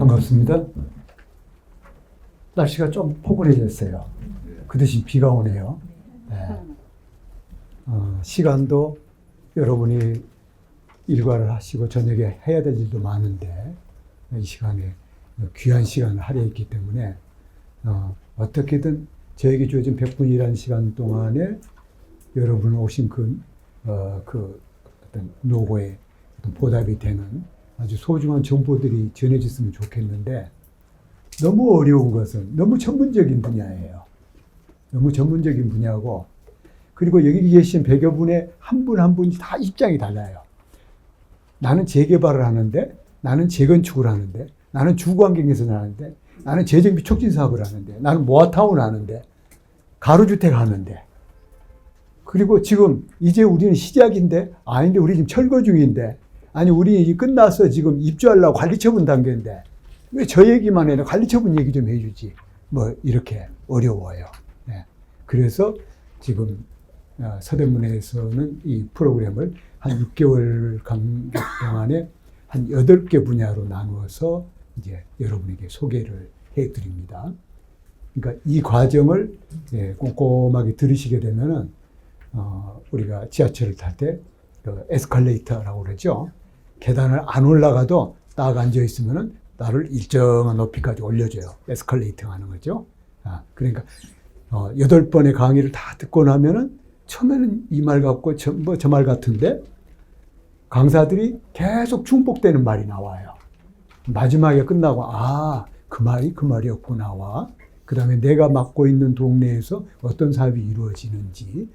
반갑습니다. 날씨가 좀 포근해졌어요. 그 대신 비가 오네요. 네. 시간도 여러분이 일과를 하시고 저녁에 해야 될 일도 많은데 이 시간에 귀한 시간을 할애했기 때문에 어떻게든 저에게 주어진 100분이라는 시간 동안에 여러분 오신 그 어떤 노고에 어떤 보답이 되는 아주 소중한 정보들이 전해졌으면 좋겠는데 너무 어려운 것은 너무 전문적인 분야예요. 너무 전문적인 분야고 그리고 여기 계신 100여 분의 한 분 한 분이 다 입장이 달라요. 나는 재개발을 하는데 나는 재건축을 하는데 나는 주거환경개선을 하는데 나는 재정비 촉진 사업을 하는데 나는 모아타운 하는데 가로주택 하는데 그리고 지금 이제 우리는 시작인데 아닌데 우리 지금 철거 중인데 아니 우리 이제 끝나서 지금 입주하려고 관리처분 단계인데 왜 저 얘기만 해도 관리처분 얘기 좀 해주지 뭐 이렇게 어려워요. 네. 그래서 지금 서대문에서는 이 프로그램을 한 6개월 간격 동안에 한 8개 분야로 나누어서 이제 여러분에게 소개를 해드립니다. 그러니까 이 과정을 꼼꼼하게 들으시게 되면은 우리가 지하철을 탈 때 에스컬레이터라고 그러죠. 계단을 안 올라가도 딱 앉아 있으면은 나를 일정한 높이까지 올려줘요. 에스컬레이팅 하는 거죠. 그러니까 8번의 강의를 다 듣고 나면은 처음에는 이 말 같고 저 말 같은데 강사들이 계속 중복되는 말이 나와요. 마지막에 끝나고 그 말이 그 말이었구나와 그 다음에 내가 맡고 있는 동네에서 어떤 사업이 이루어지는지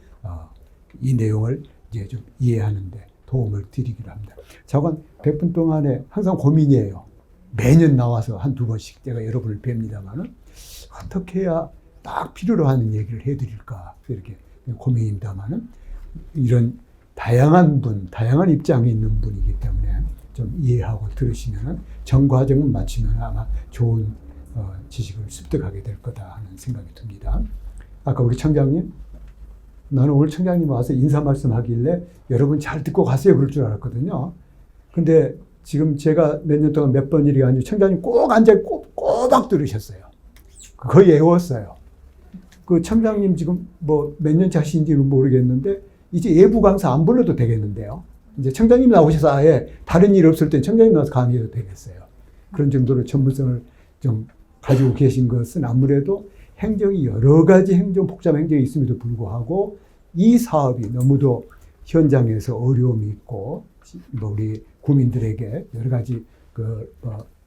이 내용을 이제 좀 이해하는데 도움을 드리기로 합니다. 자관 100분 동안에 항상 고민이에요. 매년 나와서 한두 번씩 제가 여러분을 뵙니다만은 어떻게 해야 딱 필요로 하는 얘기를 해드릴까 이렇게 고민입니다만은 이런 다양한 입장이 있는 분이기 때문에 좀 이해하고 들으시면은 전 과정을 마치면 아마 좋은 지식을 습득하게 될 거다 하는 생각이 듭니다. 아까 우리 청장님, 나는 오늘 청장님 와서 인사 말씀하길래 여러분 잘 듣고 가세요 그럴 줄 알았거든요. 근데 지금 제가 몇 년 동안 몇 번 일이 아니고 청장님 꼭 앉아 꼬박 들으셨어요. 거의 애웠어요. 그 청장님 지금 뭐 몇 년 차신지는 모르겠는데 이제 예부 강사 안 불러도 되겠는데요. 이제 청장님 나오셔서 아예 다른 일 없을 때 청장님 나와서 강의해도 되겠어요. 그런 정도로 전문성을 좀 가지고 계신 것은 아무래도 행정이 여러 가지 복잡한 행정이 있음에도 불구하고 이 사업이 너무도 현장에서 어려움이 있고 우리 국민들에게 여러 가지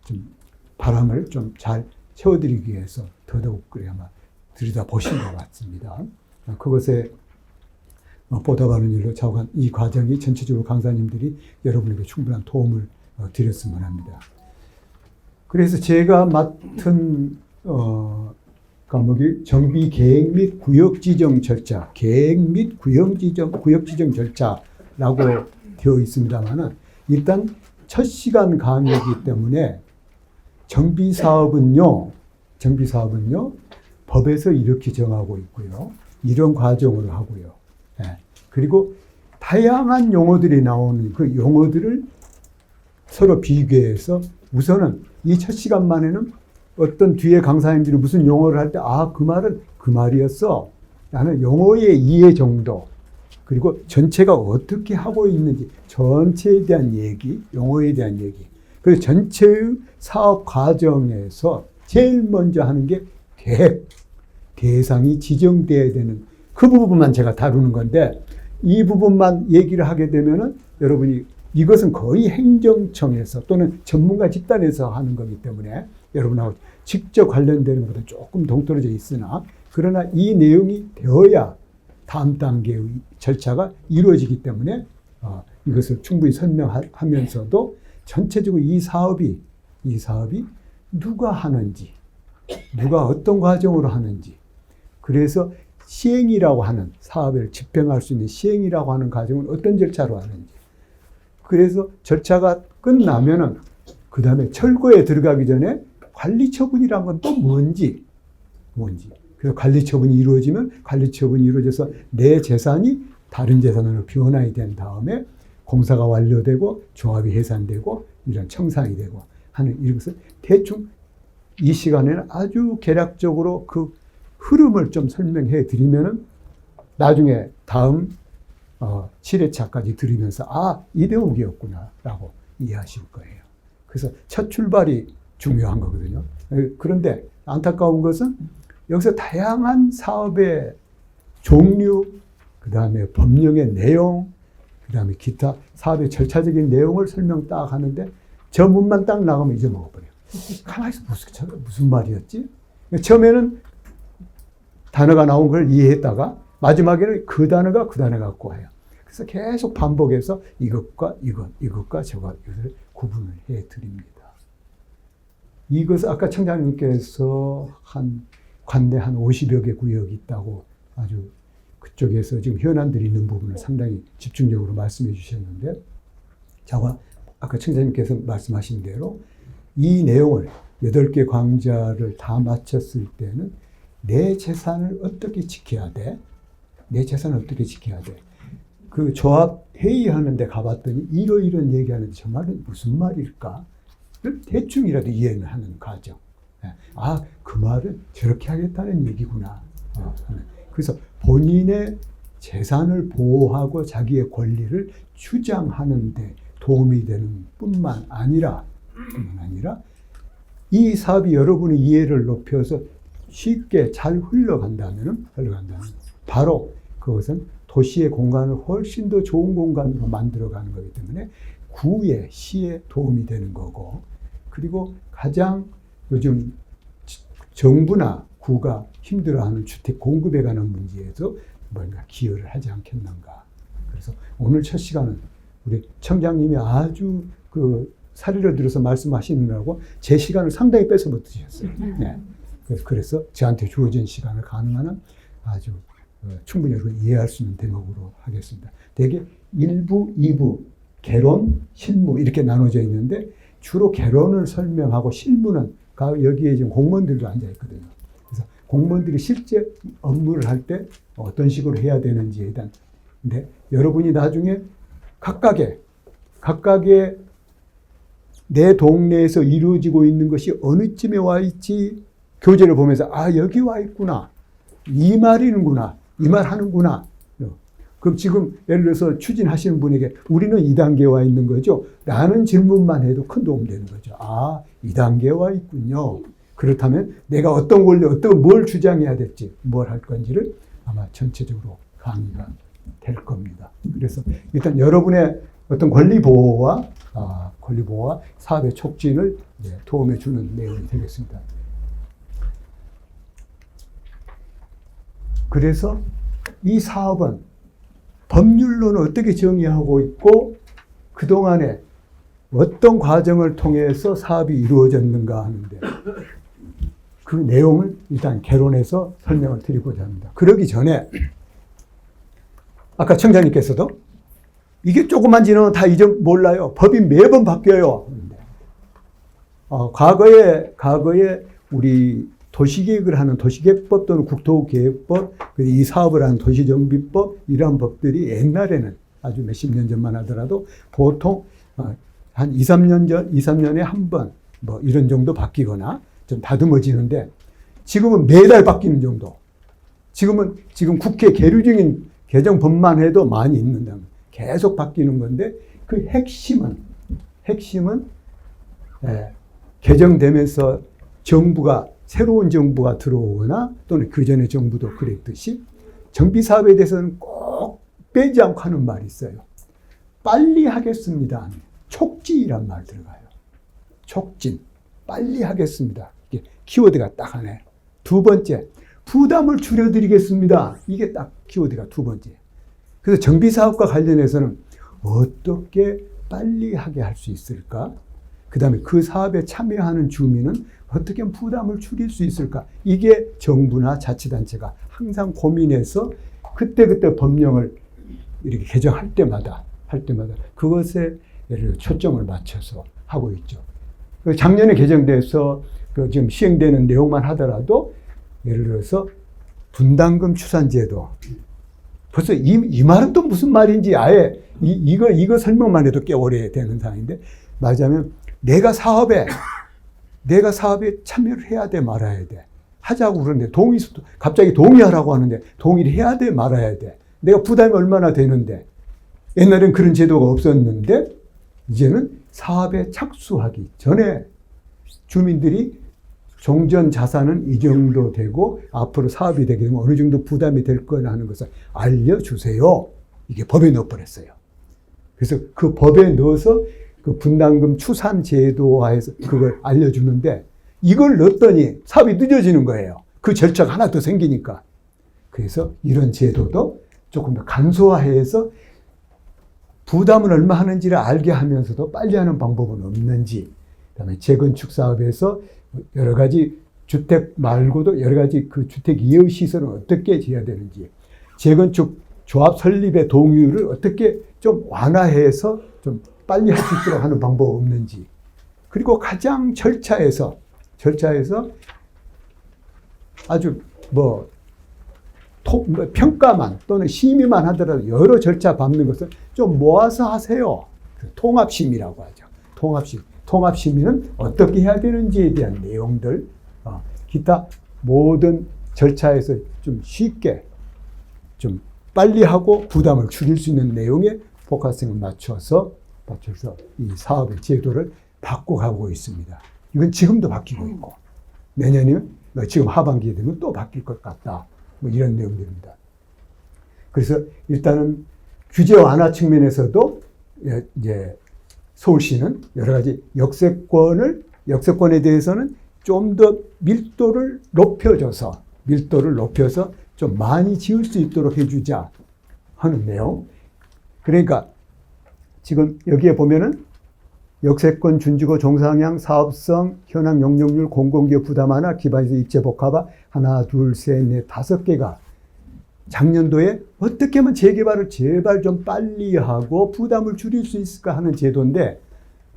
좀 바람을 좀 잘 채워드리기 위해서 더더욱 그래야만 들여다보신 것 같습니다. 그것에 보답하는 일로 자관 이 과정이 전체적으로 강사님들이 여러분에게 충분한 도움을 드렸으면 합니다. 그래서 제가 맡은 과목이 정비 계획 및 구역 지정 절차, 계획 및 구역 지정 절차라고 되어 있습니다만은 일단 첫 시간 강의이기 때문에 정비 사업은요 법에서 이렇게 정하고 있고요. 이런 과정을 하고요. 그리고 다양한 용어들이 나오는 그 용어들을 서로 비교해서 우선은 이 첫 시간만에는 어떤 뒤에 강사님들이 무슨 용어를 할 때 그 말은 그 말이었어. 나는 용어의 이해 정도 그리고 전체가 어떻게 하고 있는지 전체에 대한 얘기, 용어에 대한 얘기 그리고 전체의 사업 과정에서 제일 먼저 하는 게 계획, 대상이 지정돼야 되는 그 부분만 제가 다루는 건데 이 부분만 얘기를 하게 되면은 여러분이 이것은 거의 행정청에서 또는 전문가 집단에서 하는 거기 때문에 여러분하고 직접 관련되는 것보다 조금 동떨어져 있으나 그러나 이 내용이 되어야 다음 단계의 절차가 이루어지기 때문에 이것을 충분히 설명하면서도 전체적으로 이 사업이 누가 하는지 누가 어떤 과정으로 하는지 그래서 시행이라고 하는 사업을 집행할 수 있는 시행이라고 하는 과정은 어떤 절차로 하는지 그래서 절차가 끝나면은 그 다음에 철거에 들어가기 전에 관리처분이란 건 또 뭔지 그래서 관리처분이 이루어지면 관리처분이 이루어져서 내 재산이 다른 재산으로 변환이 된 다음에 공사가 완료되고 조합이 해산되고 이런 청산이 되고 하는 이것을 대충 이 시간에는 아주 개략적으로 그 흐름을 좀 설명해 드리면은 나중에 다음 7회차까지 들으면서 이 대목이었구나라고 이해하실 거예요. 그래서 첫 출발이 중요한 거거든요. 그런데 안타까운 것은 여기서 다양한 사업의 종류, 그 다음에 법령의 내용, 그 다음에 기타 사업의 절차적인 내용을 설명 딱 하는데 저 문만 딱 나가면 잊어먹어버려요. 가만히 무슨 말이었지? 처음에는 단어가 나온 걸 이해했다가 마지막에는 그 단어가 갖고 와요. 그래서 계속 반복해서 이것과 이것과 이것을 구분을 해 드립니다. 이것을 아까 청장님께서 관내 한 50여 개 구역이 있다고 아주 그쪽에서 지금 현안들이 있는 부분을 상당히 집중적으로 말씀해 주셨는데, 아까 청장님께서 말씀하신 대로 이 내용을 8개 광자를 다 마쳤을 때는 내 재산을 어떻게 지켜야 돼? 그 조합 회의하는데 가봤더니 이런 얘기하는데 저 말은 무슨 말일까? 대충이라도 이해는 하는 과정. 그 말은 저렇게 하겠다는 얘기구나. 그래서 본인의 재산을 보호하고 자기의 권리를 주장하는 데 도움이 되는 뿐만 아니라 이 사업이 여러분의 이해를 높여서 쉽게 잘 흘러간다면 바로 그것은 도시의 공간을 훨씬 더 좋은 공간으로 만들어가는 거기 때문에 구에, 시에 도움이 되는 거고, 그리고 가장 요즘 정부나 구가 힘들어하는 주택 공급에 관한 문제에서 뭔가 기여를 하지 않겠는가. 그래서 오늘 첫 시간은 우리 청장님이 아주 사리를 들어서 말씀하시느라고 제 시간을 상당히 뺏어 드셨어요. 네. 그래서 저한테 주어진 시간을 가능한 한 아주 충분히 여러분 이해할 수 있는 대목으로 하겠습니다. 대개 1부, 2부, 개론, 실무 이렇게 나눠져 있는데 주로 개론을 설명하고 실무는 여기에 지금 공무원들도 앉아 있거든요. 그래서 공무원들이 실제 업무를 할 때 어떤 식으로 해야 되는지에 대한, 근데 여러분이 나중에 각각의 내 동네에서 이루어지고 있는 것이 어느 쯤에 와 있지, 교재를 보면서 여기 와 있구나, 이 말이는구나, 이 말 하는구나. 그럼 지금 예를 들어서 추진하시는 분에게 우리는 2단계에 와 있는 거죠 라는 질문만 해도 큰 도움 되는 거죠. 2단계에 와 있군요. 그렇다면 내가 어떤 권리, 뭘 주장해야 될지, 뭘 할 건지를 아마 전체적으로 강의가 될 겁니다. 그래서 일단 여러분의 어떤 권리 보호와 사업의 촉진을 도움해 주는 내용이 되겠습니다. 그래서 이 사업은 법률로는 어떻게 정의하고 있고 그동안에 어떤 과정을 통해서 사업이 이루어졌는가 하는데 그 내용을 일단 개론해서 설명을 드리고자 합니다. 그러기 전에 아까 청장님께서도 이게 조금만 지나면 다 몰라요. 법이 매번 바뀌어요. 과거에 우리 도시계획을 하는 도시계획법 또는 국토계획법, 이 사업을 하는 도시정비법, 이러한 법들이 옛날에는 아주 몇십 년 전만 하더라도 보통 한 2, 3년에 한 번 이런 정도 바뀌거나 좀 다듬어지는데 지금은 매달 바뀌는 정도. 지금 국회 계류 중인 개정법만 해도 많이 있는다. 계속 바뀌는 건데 그 핵심은 개정되면서 새로운 정부가 들어오거나 또는 그 전에 정부도 그랬듯이 정비사업에 대해서는 꼭 빼지 않고 하는 말이 있어요. 빨리 하겠습니다. 촉진이란 말 들어가요. 촉진. 빨리 하겠습니다. 이게 키워드가 딱 하네. 두 번째, 부담을 줄여드리겠습니다. 이게 딱 키워드가 두 번째. 그래서 정비사업과 관련해서는 어떻게 빨리 하게 할 수 있을까? 그 다음에 그 사업에 참여하는 주민은 어떻게 부담을 줄일 수 있을까? 이게 정부나 자치단체가 항상 고민해서 그때 법령을 이렇게 개정할 때마다 그것에 예를 들어 초점을 맞춰서 하고 있죠. 작년에 개정돼서 지금 시행되는 내용만 하더라도 예를 들어서 분담금 추산제도. 벌써 이 말은 또 무슨 말인지 아예 이거 설명만 해도 꽤 오래 되는 상황인데, 말하자면 내가 사업에 참여를 해야 돼, 말아야 돼. 하자고 그러는데 갑자기 동의하라고 하는데 동의를 해야 돼, 말아야 돼. 내가 부담이 얼마나 되는데. 옛날엔 그런 제도가 없었는데 이제는 사업에 착수하기 전에 주민들이 종전 자산은 이 정도 되고 앞으로 사업이 되게 되면 어느 정도 부담이 될 거나 하는 것을 알려주세요. 이게 법에 넣어버렸어요. 그래서 그 법에 넣어서 그 분담금 추산 제도화해서 그걸 알려주는데 이걸 넣었더니 사업이 늦어지는 거예요. 그 절차가 하나 더 생기니까. 그래서 이런 제도도 조금 더 간소화해서 부담은 얼마 하는지를 알게 하면서도 빨리 하는 방법은 없는지, 그다음에 재건축 사업에서 여러 가지 주택 말고도 여러 가지 그 주택 이용 시설은 어떻게 지어야 되는지, 재건축 조합 설립의 동의율을 어떻게 좀 완화해서 좀 빨리 할 수 있도록 하는 방법 없는지, 그리고 절차에서 아주 평가만 또는 심의만 하더라도 여러 절차 밟는 것을 좀 모아서 하세요. 통합심의라고 하죠. 통합심의는 어떻게 해야 되는지에 대한 내용들, 기타 모든 절차에서 좀 쉽게, 좀 빨리 하고 부담을 줄일 수 있는 내용에 포커싱을 맞춰서 이 사업의 제도를 바꿔가고 있습니다. 이건 지금도 바뀌고 있고, 내년이면 지금 하반기에 되면 또 바뀔 것 같다. 이런 내용들입니다. 그래서 일단은 규제 완화 측면에서도 이제 서울시는 여러 가지 역세권에 대해서는 좀 더 밀도를 높여서 좀 많이 지을 수 있도록 해주자 하는 내용. 그러니까 지금 여기에 보면은 역세권 준지구 종상향 사업성 현황 용적률 공공기업 부담 하나 기반에서 입체 복합화 하나 둘 셋 넷 5개가 작년도에 어떻게 하면 재개발을 제발 좀 빨리 하고 부담을 줄일 수 있을까 하는 제도인데,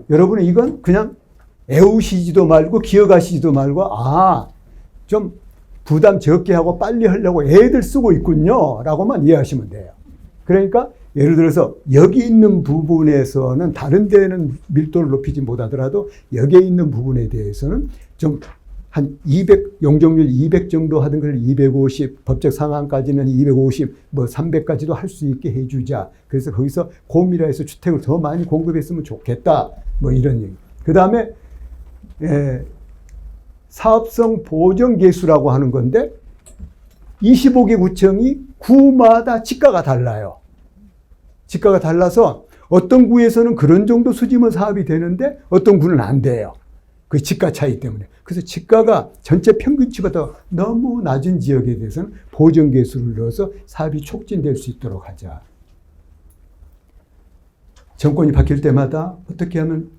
여러분은 이건 그냥 애우시지도 말고 기억하시지도 말고 좀 부담 적게 하고 빨리 하려고 애들 쓰고 있군요 라고만 이해하시면 돼요. 그러니까 예를 들어서 여기 있는 부분에서는 다른 데는 밀도를 높이지 못하더라도 여기에 있는 부분에 대해서는 좀 한 200, 용적률 200 정도 하던 걸 250, 법적 상한까지는 250, 300까지도 할 수 있게 해주자. 그래서 거기서 고밀화해서 주택을 더 많이 공급했으면 좋겠다. 이런 얘기. 그 다음에 사업성 보정 계수라고 하는 건데 25개 구청이 구마다 지가가 달라요. 지가가 달라서 어떤 구에서는 그런 정도 수지면 사업이 되는데 어떤 구는 안 돼요. 그 지가 차이 때문에. 그래서 지가가 전체 평균치보다 너무 낮은 지역에 대해서는 보정 계수를 넣어서 사업이 촉진될 수 있도록 하자. 정권이 바뀔 때마다 어떻게 하면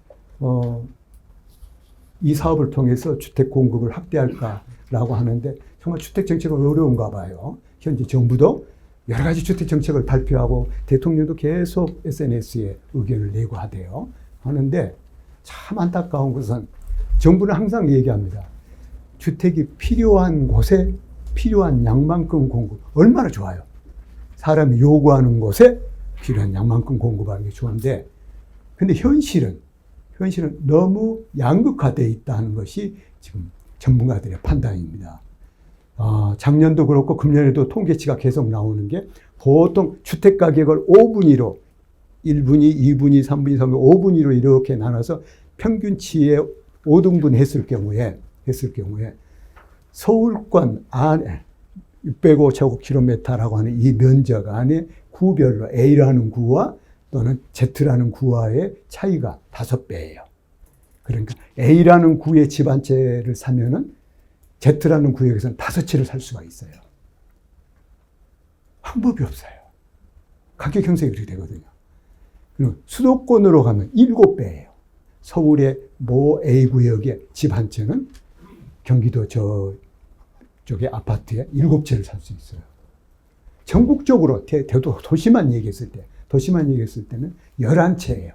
이 사업을 통해서 주택 공급을 확대할까라고 하는데 정말 주택 정책은 어려운가 봐요. 현재 정부도 여러 가지 주택 정책을 발표하고 대통령도 계속 SNS에 의견을 내고 하는데 참 안타까운 것은 정부는 항상 얘기합니다. 주택이 필요한 곳에 필요한 양만큼 공급. 얼마나 좋아요. 사람이 요구하는 곳에 필요한 양만큼 공급하는 게 좋은데, 근데 현실은 너무 양극화되어 있다는 것이 지금 전문가들의 판단입니다. 작년도 그렇고 금년에도 통계치가 계속 나오는 게 보통 주택 가격을 5분위로 1분위, 2분위, 3분위, 3분위, 5분위로 이렇게 나눠서 평균치에 5등분 했을 경우에 서울권 안에 605제곱킬로미터라고 하는 이 면적 안에 구별로 A라는 구와 또는 Z라는 구와의 차이가 5배예요. 그러니까 A라는 구의 집 한 채를 사면은 Z라는 구역에서는 5채를 살 수가 있어요. 방법이 없어요. 가격 형성이 그렇게 되거든요. 그리고 수도권으로 가면 7배예요. 서울의 모 A 구역의 집 한 채는 경기도 저쪽의 아파트에 7채를 살 수 있어요. 전국적으로 도시만 얘기했을 때는 11채예요.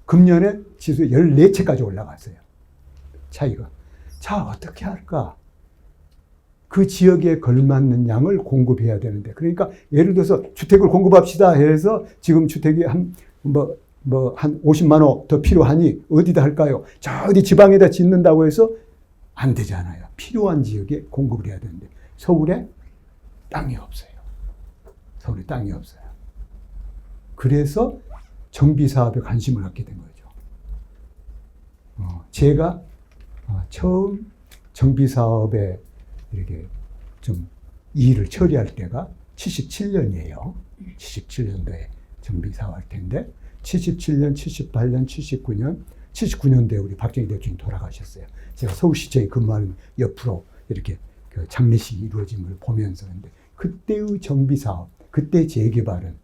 금년에 지수 14채까지 올라갔어요. 차이가. 자, 어떻게 할까? 그 지역에 걸맞는 양을 공급해야 되는데, 그러니까 예를 들어서 주택을 공급합시다 해서 지금 주택이 뭐 한 50만 호 더 필요하니 어디다 할까요? 저 어디 지방에다 짓는다고 해서 안 되잖아요. 필요한 지역에 공급을 해야 되는데 서울에 땅이 없어요. 서울에 땅이 없어요. 그래서 정비 사업에 관심을 갖게 된 거죠. 제가 처음 정비 사업에 이렇게 좀 일을 처리할 때가 77년이에요. 77년도에 정비 사업 할 텐데 77년, 78년, 79년, 79년도에 우리 박정희 대통령이 돌아가셨어요. 제가 서울시청에 근무하는 옆으로 이렇게 그 장례식이 이루어진 걸 보면서 근데 그때의 정비 사업, 그때의 재개발은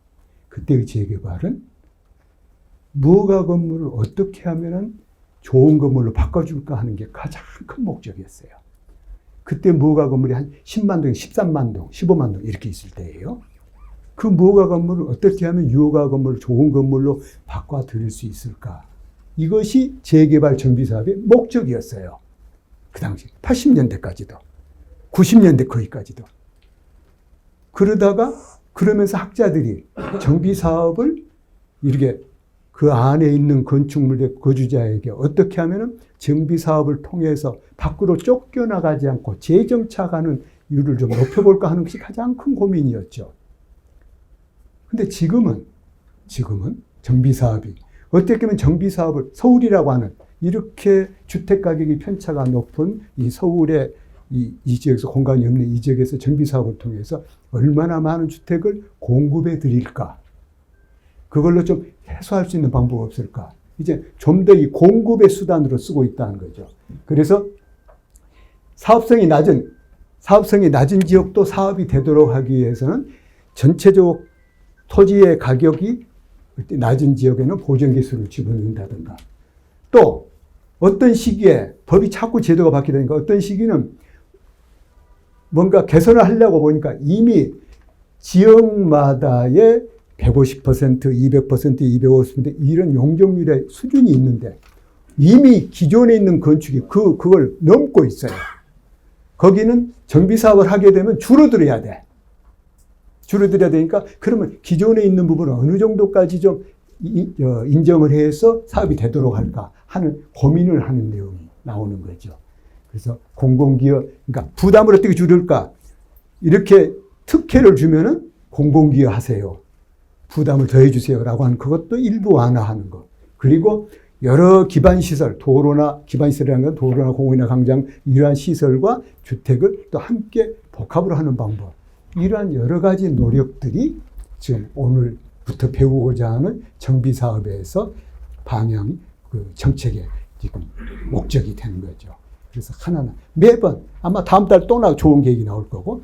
무허가 건물을 어떻게 하면은 좋은 건물로 바꿔줄까 하는 게 가장 큰 목적이었어요. 그때 무허가 건물이 한 10만 동, 13만 동, 15만 동 이렇게 있을 때예요. 그 무허가 건물을 어떻게 하면 유허가 건물을 좋은 건물로 바꿔드릴 수 있을까? 이것이 재개발 정비 사업의 목적이었어요. 그 당시 80년대까지도, 90년대 거기까지도. 그러면서 학자들이 정비 사업을 이렇게 그 안에 있는 건축물의 거주자에게 어떻게 하면은 정비 사업을 통해서 밖으로 쫓겨나가지 않고 재정착하는 율을 좀 높여볼까 하는 것이 가장 큰 고민이었죠. 근데 지금은 정비 사업이 어떻게 보면 정비 사업을 서울이라고 하는 이렇게 주택 가격이 편차가 높은 이 서울의 이 지역에서 공간이 없는 이 지역에서 정비 사업을 통해서 얼마나 많은 주택을 공급해 드릴까? 그걸로 좀 해소할 수 있는 방법이 없을까? 이제 좀 더 이 공급의 수단으로 쓰고 있다는 거죠. 그래서 사업성이 낮은 지역도 사업이 되도록 하기 위해서는 전체적 토지의 가격이 낮은 지역에는 보전기술을 집어넣는다든가 또 어떤 시기에 법이 자꾸 제도가 바뀌다니까 어떤 시기는 뭔가 개선을 하려고 보니까 이미 지역마다의 150%, 200%, 250% 이런 용적률의 수준이 있는데 이미 기존에 있는 건축이 그걸 넘고 있어요. 거기는 정비 사업을 하게 되면 줄어들어야 돼. 줄어들어야 되니까 그러면 기존에 있는 부분을 어느 정도까지 좀 인정을 해서 사업이 되도록 할까 하는 고민을 하는 내용이 나오는 거죠. 그래서 공공기업, 그러니까 부담을 어떻게 줄일까? 이렇게 특혜를 주면은 공공기업 하세요. 부담을 더해 주세요라고 하는 그것도 일부 완화하는 것. 그리고 여러 기반시설, 기반시설이라는 건 도로나 공원이나 광장 이러한 시설과 주택을 또 함께 복합으로 하는 방법. 이러한 여러 가지 노력들이 지금 오늘부터 배우고자 하는 정비 사업에서 방향이 그 정책의 지금 목적이 되는 거죠. 그래서 하나는 매번 아마 다음 달 또 좋은 계획이 나올 거고,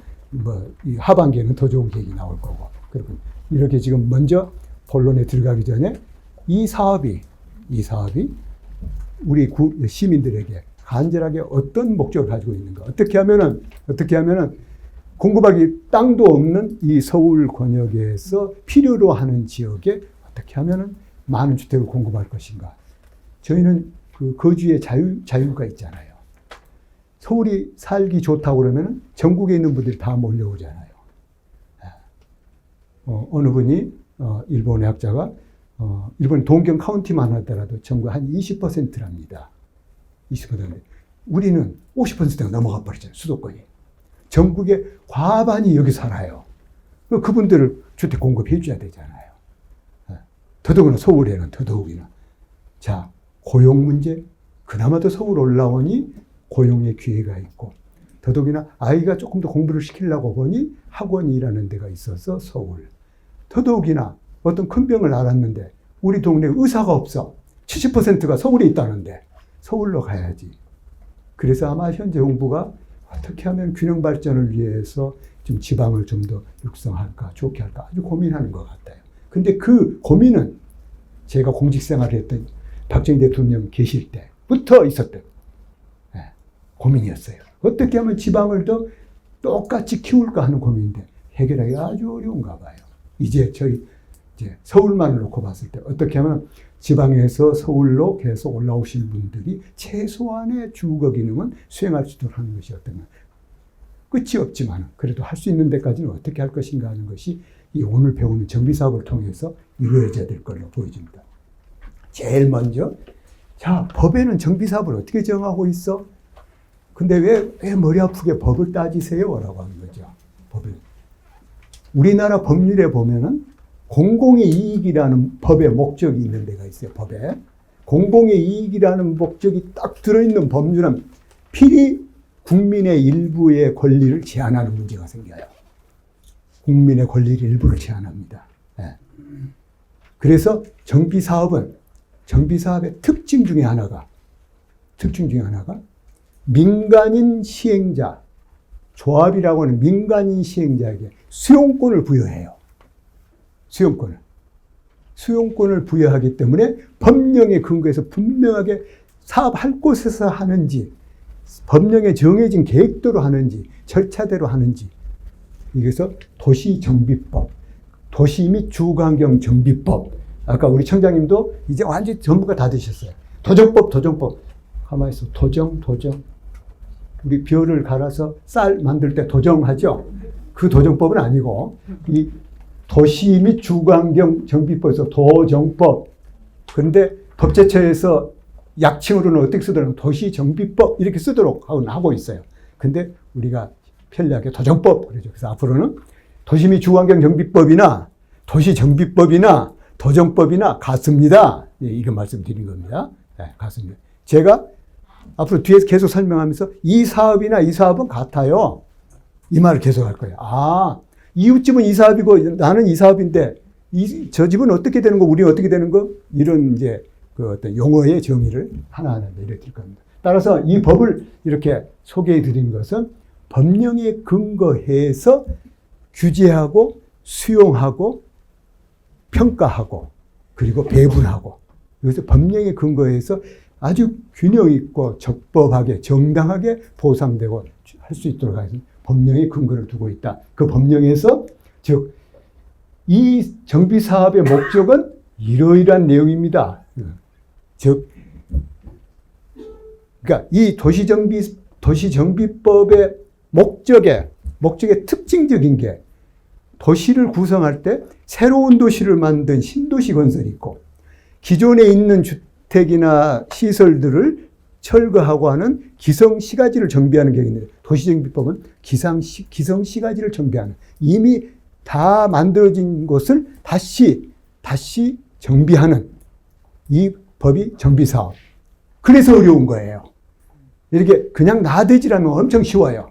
이 하반기에는 더 좋은 계획이 나올 거고, 그리고 이렇게 지금 먼저 본론에 들어가기 전에 이 사업이 우리 시민들에게 간절하게 어떤 목적을 가지고 있는가? 어떻게 하면은 공급하기 땅도 없는 이 서울 권역에서 필요로 하는 지역에 어떻게 하면은 많은 주택을 공급할 것인가? 저희는 그 거주의 자유가 있잖아요. 서울이 살기 좋다고 그러면 전국에 있는 분들이 다 몰려오잖아요. 어느 분이, 일본의 학자가, 일본 동경 카운티만 하더라도 전국 한 20%랍니다. 20%. 우리는 50%가 넘어가 버리잖아요. 수도권이. 전국의 과반이 여기 살아요. 그분들을 주택 공급해 줘야 되잖아요. 더더구나 서울에는 더더욱이나. 자, 고용 문제. 그나마도 서울 올라오니 고용의 기회가 있고, 더더욱이나 아이가 조금 더 공부를 시키려고 보니 학원이 일하는 데가 있어서 서울. 더더욱이나 어떤 큰 병을 앓았는데 우리 동네에 의사가 없어. 70%가 서울에 있다는데 서울로 가야지. 그래서 아마 현재 정부가 어떻게 하면 균형 발전을 위해서 좀 지방을 좀 더 육성할까, 좋게 할까 아주 고민하는 것 같아요. 근데 그 고민은 제가 공직 생활을 했던 박정희 대통령 계실 때부터 있었던 고민이었어요. 어떻게 하면 지방을 더 똑같이 키울까 하는 고민인데 해결하기 아주 어려운가 봐요. 이제 서울만을 놓고 봤을 때 어떻게 하면 지방에서 서울로 계속 올라오신 분들이 최소한의 주거 기능은 수행할 수 있도록 하는 것이 어떤가. 끝이 없지만 그래도 할 수 있는 데까지는 어떻게 할 것인가 하는 것이 이 오늘 배우는 정비 사업을 통해서 이루어져야 될 걸로 보여집니다. 제일 먼저. 자, 법에는 정비사업을 어떻게 정하고 있어? 근데 왜 머리 아프게 법을 따지세요? 라고 하는 거죠. 법을. 우리나라 법률에 보면은 공공의 이익이라는 법의 목적이 있는 데가 있어요. 법에. 공공의 이익이라는 목적이 딱 들어있는 법률은 필히 국민의 일부의 권리를 제한하는 문제가 생겨요. 국민의 권리를 일부를 제한합니다. 네. 그래서 정비사업의 특징 중에 하나가 민간인 시행자, 조합이라고 하는 민간인 시행자에게 수용권을 부여해요. 수용권을 부여하기 때문에 법령에 근거해서 분명하게 사업할 곳에서 하는지, 법령에 정해진 계획대로 하는지, 절차대로 하는지. 그래서 도시정비법, 도시 및 주거환경정비법. 아까 우리 청장님도 이제 완전히 전부가 다 되셨어요. 도정법. 가만히 있어. 도정. 우리 벼를 갈아서 쌀 만들 때 도정하죠? 그 도정법은 아니고, 이 도시 및 주거환경정비법에서 도정법. 그런데 법제처에서 약칭으로는 어떻게 쓰더라도 도시정비법 이렇게 쓰도록 하고 있어요. 근데 우리가 편리하게 도정법 그러죠. 그래서 앞으로는 도시 및 주거환경정비법이나 도시정비법이나 도정법이나 같습니다. 예, 이거 말씀드린 겁니다. 네, 같습니다. 제가 앞으로 뒤에서 계속 설명하면서 이 사업이나 이 사업은 같아요. 이 말을 계속 할 거예요. 아, 이웃집은 이 사업이고 나는 이 사업인데 저 집은 어떻게 되는 거, 우리는 어떻게 되는 거, 이런 이제 그 어떤 용어의 정의를 하나하나 내려드릴 겁니다. 따라서 이 법을 이렇게 소개해 드린 것은 법령에 근거해서 규제하고 수용하고 평가하고 그리고 배분하고, 그래서 법령에 근거해서 아주 균형 있고 적법하게 정당하게 보상되고 할 수 있도록 하는 법령의 근거를 두고 있다. 그 법령에서 즉 이 정비사업의 목적은 이러이러한 내용입니다. 즉, 그러니까 이 도시정비법의 목적의 특징적인 게 도시를 구성할 때 새로운 도시를 만든 신도시 건설이 있고 기존에 있는 주택이나 시설들을 철거하고 하는 기성시가지를 정비하는 게 있는데 도시정비법은 기성시가지를 정비하는, 이미 다 만들어진 곳을 다시 정비하는 이 법이 정비사업. 그래서 어려운 거예요. 이렇게 그냥 나대지라면 엄청 쉬워요.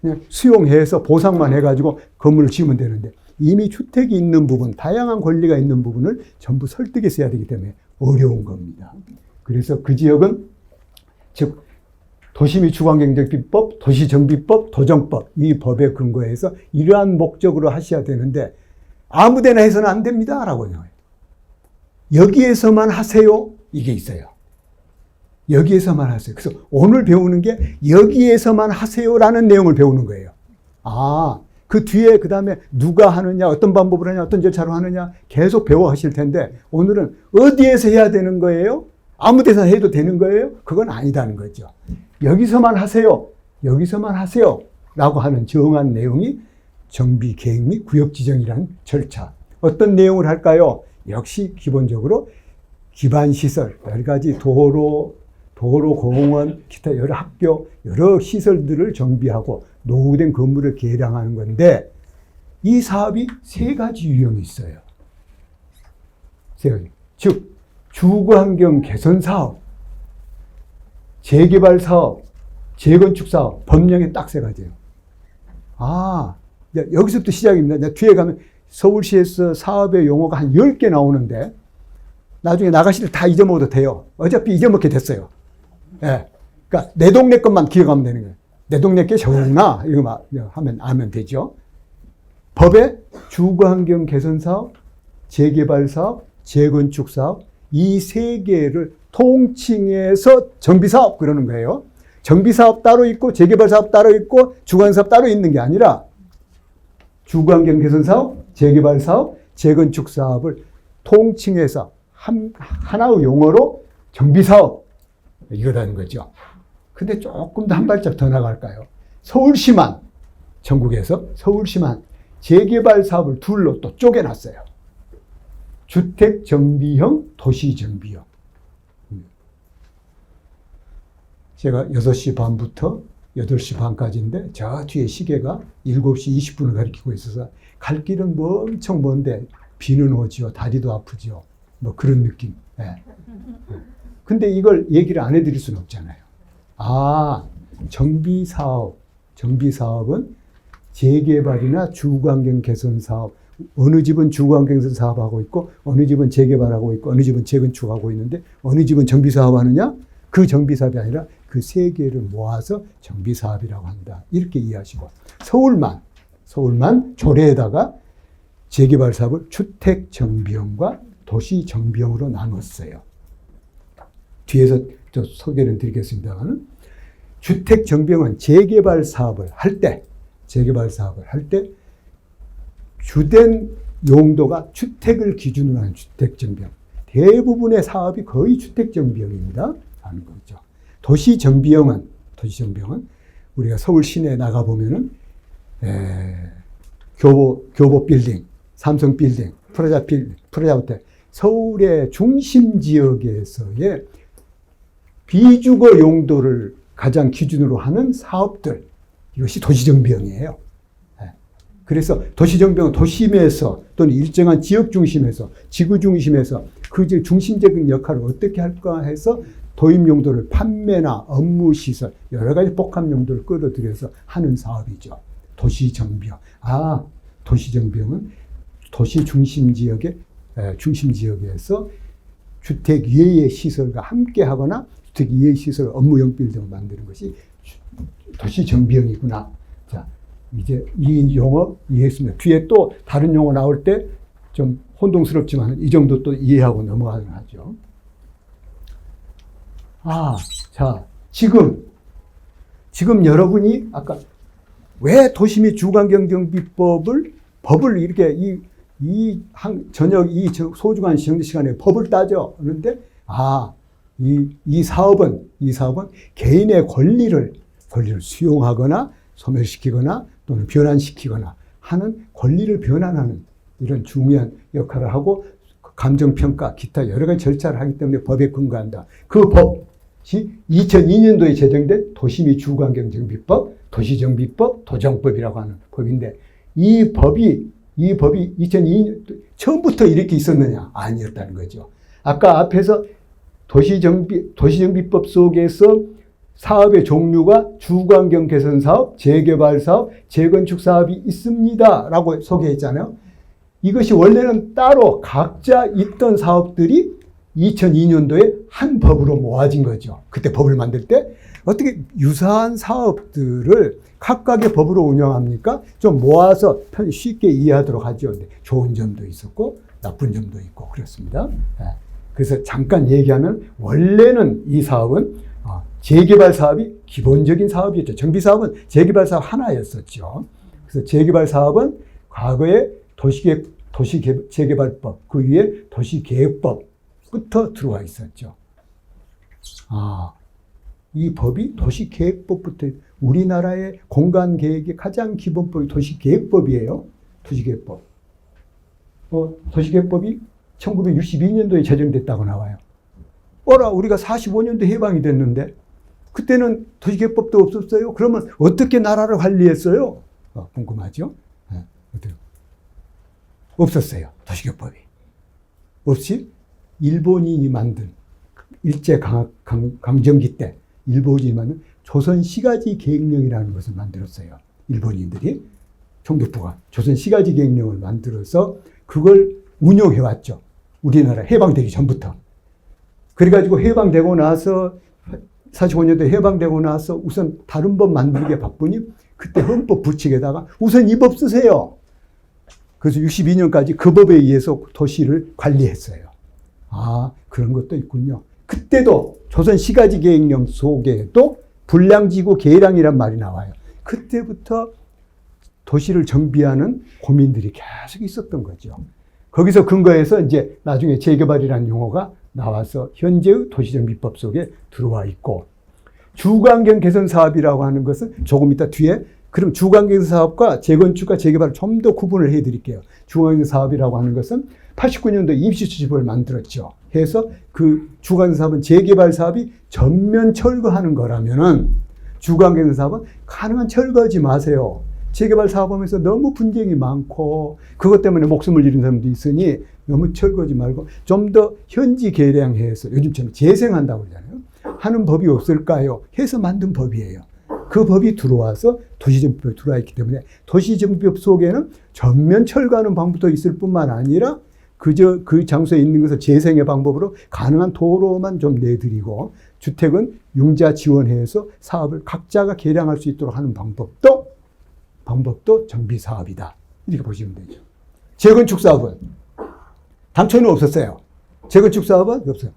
그냥 수용해서 보상만 해가지고 건물을 지으면 되는데 이미 주택이 있는 부분, 다양한 권리가 있는 부분을 전부 설득해서 해야 되기 때문에 어려운 겁니다. 그래서 그 지역은 즉 도시 및 주거환경정비법, 도시정비법, 도정법, 이 법에 근거해서 이러한 목적으로 하셔야 되는데 아무 데나 해서는 안 됩니다 라고 해요. 여기에서만 하세요, 이게 있어요. 여기에서만 하세요. 그래서 오늘 배우는 게 여기에서만 하세요라는 내용을 배우는 거예요. 아, 그 뒤에 그 다음에 누가 하느냐, 어떤 방법으로 하느냐, 어떤 절차로 하느냐 계속 배워 하실 텐데 오늘은 어디에서 해야 되는 거예요? 아무 데서 해도 되는 거예요? 그건 아니다는 거죠. 여기서만 하세요. 여기서만 하세요. 라고 하는 정한 내용이 정비계획 및 구역지정이라는 절차. 어떤 내용을 할까요? 역시 기본적으로 기반시설, 여러 가지 도로, 공원, 기타 여러 학교, 여러 시설들을 정비하고 노후된 건물을 개량하는 건데 이 사업이 세 가지 유형이 있어요. 세 가지. 즉, 주거환경 개선 사업, 재개발 사업, 재건축 사업, 법령에 딱 세 가지예요. 아, 여기서부터 시작입니다. 뒤에 가면 서울시에서 사업의 용어가 한 10개 나오는데 나중에 나가실 때 다 잊어먹어도 돼요. 어차피 잊어먹게 됐어요. 예. 그러니까 내 동네 것만 기억하면 되는 거예요. 내 동네 게 저구나. 이거 하면 되죠. 법에 주거환경 개선 사업, 재개발 사업, 재건축 사업, 이 세 개를 통칭해서 정비사업 그러는 거예요. 정비사업 따로 있고 재개발사업 따로 있고 주거환경사업 따로 있는 게 아니라 주거환경 개선사업, 재개발사업, 재건축사업을 통칭해서 하나의 용어로 정비사업 이거라는 거죠. 근데 조금 더 한 발짝 더 나갈까요? 서울시만, 전국에서 서울시만 재개발사업을 둘로 또 쪼개놨어요. 주택정비형, 도시정비형. 제가 6시 반부터 8시 반까지인데 저 뒤에 시계가 7시 20분을 가리키고 있어서 갈 길은 뭐 엄청 먼데 비는 오지요. 다리도 아프죠. 뭐 그런 느낌. 예. 근데 이걸 얘기를 안 해드릴 수는 없잖아요. 아, 정비사업은 재개발이나 주거환경 개선 사업, 어느 집은 주거환경 개선 사업하고 있고, 어느 집은 재개발하고 있고, 어느 집은 재건축하고 있는데, 어느 집은 정비사업 하느냐? 그 정비사업이 아니라 그 세 개를 모아서 정비사업이라고 한다. 이렇게 이해하시고, 서울만 조례에다가 재개발 사업을 주택정비형과 도시정비형으로 나눴어요. 뒤에서 저 소개를 드리겠습니다만, 주택정비형은 재개발 사업을 할 때, 주된 용도가 주택을 기준으로 하는 주택정비형. 대부분의 사업이 거의 주택정비형입니다. 하는 거죠. 도시정비형은 우리가 서울 시내에 나가보면은, 교보 빌딩, 삼성 빌딩, 프라자 호텔, 서울의 중심 지역에서의 비주거 용도를 가장 기준으로 하는 사업들, 이것이 도시정비형이에요. 그래서 도시정비형은 도심에서 또는 일정한 지역 중심에서, 지구 중심에서 그 중심적인 역할을 어떻게 할까 해서 도입 용도를 판매나 업무 시설, 여러 가지 복합 용도를 끌어들여서 하는 사업이죠. 도시정비형. 도시정비형은 도시 중심 지역에서 주택 이외의 시설과 함께 하거나 주택 이외의 시설 업무용 빌딩을 만드는 것이 도시정비형이구나. 자, 이제 이 용어 이해했습니다. 뒤에 또 다른 용어 나올 때 좀 혼동스럽지만 이 정도 또 이해하고 넘어가는 하죠. 자, 지금 여러분이 아까 왜 도시및 주거환경정비법을 이렇게 이 소중한 시간에 법을 따져. 그런데, 이 사업은 개인의 권리를 수용하거나 소멸시키거나 또는 변환시키거나 하는 권리를 변환하는 이런 중요한 역할을 하고 감정평가, 기타 여러 가지 절차를 하기 때문에 법에 근거한다. 그 법이 2002년도에 제정된 도시 및 주거환경정비법, 도시정비법, 도정법이라고 하는 법인데 이 법이 2002년 처음부터 이렇게 있었느냐? 아니었다는 거죠. 아까 앞에서 도시정비법 속에서 사업의 종류가 주거환경 개선 사업, 재개발 사업, 재건축 사업이 있습니다. 라고 소개했잖아요. 이것이 원래는 따로 각자 있던 사업들이 2002년도에 한 법으로 모아진 거죠. 그때 법을 만들 때 어떻게 유사한 사업들을 각각의 법으로 운영합니까? 좀 모아서 쉽게 이해하도록 하죠. 좋은 점도 있었고 나쁜 점도 있고 그렇습니다. 그래서 잠깐 얘기하면 원래는 이 사업은 재개발 사업이 기본적인 사업이었죠. 정비사업은 재개발 사업 하나였었죠. 그래서 재개발 사업은 과거에 도시재개발법, 그 위에 도시계획법부터 들어와 있었죠. 이 법이 도시계획법부터, 우리나라의 공간계획의 가장 기본법이 도시계획법이에요. 도시계획법. 도시계획법이 1962년도에 제정됐다고 나와요. 우리가 45년도 해방이 됐는데 그때는 도시계획법도 없었어요. 그러면 어떻게 나라를 관리했어요? 궁금하죠? 없었어요. 도시계획법이. 없이 일본인이 만든 일제강점기 때 일본인이 만든 조선시가지 계획령이라는 것을 만들었어요. 일본인들이 총독부가 조선시가지 계획령을 만들어서 그걸 운용해왔죠. 우리나라 해방되기 전부터. 그래가지고 해방되고 나서 45년도에 해방되고 나서 우선 다른 법 만들기에 바쁘니 그때 헌법 부칙에다가 우선 이 법 쓰세요. 그래서 62년까지 그 법에 의해서 도시를 관리했어요. 그런 것도 있군요. 그때도 조선시가지 계획령 속에도 불량지구 계량이란 말이 나와요. 그때부터 도시를 정비하는 고민들이 계속 있었던 거죠. 거기서 근거해서 이제 나중에 재개발이라는 용어가 나와서 현재의 도시정비법 속에 들어와 있고, 주거환경 개선 사업이라고 하는 것은 조금 이따 뒤에, 그럼 주거환경 사업과 재건축과 재개발을 좀 더 구분을 해 드릴게요. 주거환경 사업이라고 하는 것은 89년도 임시주집을 만들었죠. 해서 그 주간사업은 재개발 사업이 전면 철거하는 거라면은 주간개선 사업은 가능한 철거하지 마세요. 재개발 사업하면서 너무 분쟁이 많고 그것 때문에 목숨을 잃은 사람도 있으니 너무 철거하지 말고 좀 더 현지 개량해서 요즘처럼 재생한다고 그러잖아요. 하는 법이 없을까요? 해서 만든 법이에요. 그 법이 들어와서 도시정비법이 들어와 있기 때문에 도시정비법 속에는 전면 철거하는 방법도 있을 뿐만 아니라 그저 그 장소에 있는 것을 재생의 방법으로 가능한 도로만 좀 내드리고 주택은 융자 지원해서 사업을 각자가 개량할 수 있도록 하는 방법도 정비 사업이다. 이렇게 보시면 되죠. 재건축 사업은 당초는 없었어요. 재건축 사업은 없어요.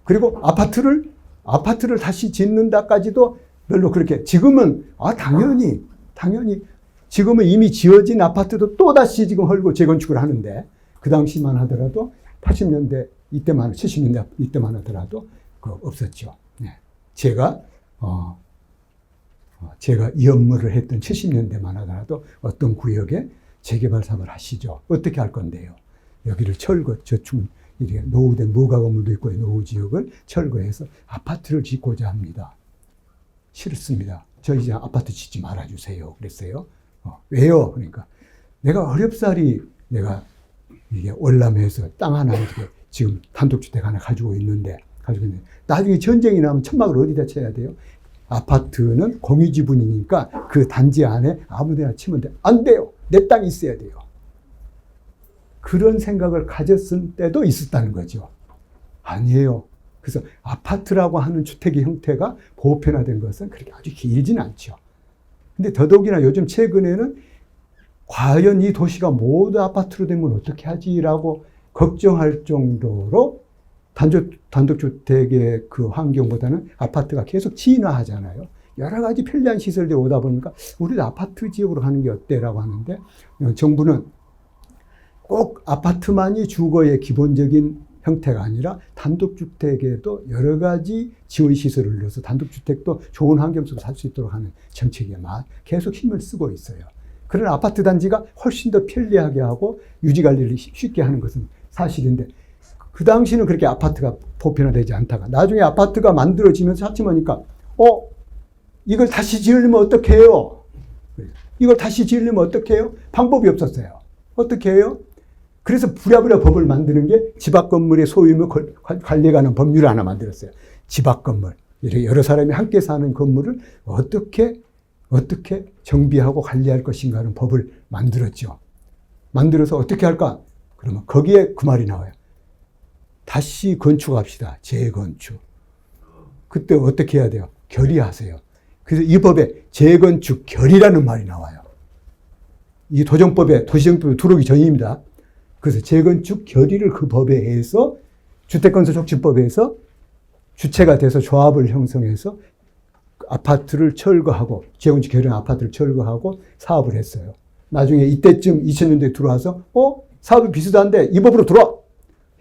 그리고 아파트를 다시 짓는다까지도 별로 그렇게 지금은 당연히 지금은 이미 지어진 아파트도 또 다시 지금 헐고 재건축을 하는데 그 당시만 하더라도 80년대 이때만 70년대 이때만 하더라도 없었죠. 네. 제가 이 업무를 했던 70년대만 하더라도 어떤 구역에 재개발 사업을 하시죠. 어떻게 할 건데요? 여기를 저축 이렇게 노후된 무가 건물도 있고 노후 지역을 철거해서 아파트를 짓고자 합니다. 싫습니다. 저 이제 아파트 짓지 말아주세요. 그랬어요. 왜요? 그러니까 내가 어렵사리 내가 이게 월남에서 땅 하나 이렇게 지금 단독주택 하나 가지고 있는데 나중에 전쟁이 나면 천막을 어디다 쳐야 돼요? 아파트는 공유지분이니까 그 단지 안에 아무데나 치면 돼. 안 돼요. 내 땅이 있어야 돼요. 그런 생각을 가졌을 때도 있었다는 거죠. 아니에요. 그래서 아파트라고 하는 주택의 형태가 보편화된 것은 그렇게 아주 길지는 않죠. 근데 더더욱이나 요즘 최근에는 과연 이 도시가 모두 아파트로 되면 어떻게 하지라고 걱정할 정도로 단독주택의 그 환경보다는 아파트가 계속 진화하잖아요. 여러 가지 편리한 시설들이 오다 보니까 우리도 아파트 지역으로 가는 게 어때라고 하는데 정부는 꼭 아파트만이 주거의 기본적인 형태가 아니라 단독주택에도 여러 가지 지원시설을 넣어서 단독주택도 좋은 환경 속에서 살 수 있도록 하는 정책에 계속 힘을 쓰고 있어요. 그런 아파트 단지가 훨씬 더 편리하게 하고 유지관리를 쉽게 하는 것은 사실인데 그 당시는 그렇게 아파트가 보편화되지 않다가 나중에 아파트가 만들어지면서 차츰하니까 이걸 다시 지으려면 어떻게 해요? 이걸 다시 지으려면 어떻게 해요? 방법이 없었어요. 어떻게 해요? 그래서 부랴부랴 법을 만드는 게 집합건물의 소유물 관리에 관한 법률을 하나 만들었어요. 집합건물. 이렇게 여러 사람이 함께 사는 건물을 어떻게 정비하고 관리할 것인가 하는 법을 만들었죠. 만들어서 어떻게 할까? 그러면 거기에 그 말이 나와요. 다시 건축합시다. 재건축. 그때 어떻게 해야 돼요? 결의하세요. 그래서 이 법에 재건축 결의라는 말이 나와요. 이 도정법에 도시정법에 들어오기 전입니다. 그래서 재건축 결의를 그 법에 해서 주택건설촉진법에서 주체가 돼서 조합을 형성해서 아파트를 철거하고 재건축 결의한 아파트를 철거하고 사업을 했어요. 나중에 이때쯤 2000년대에 들어와서 사업이 비슷한데 이 법으로 들어와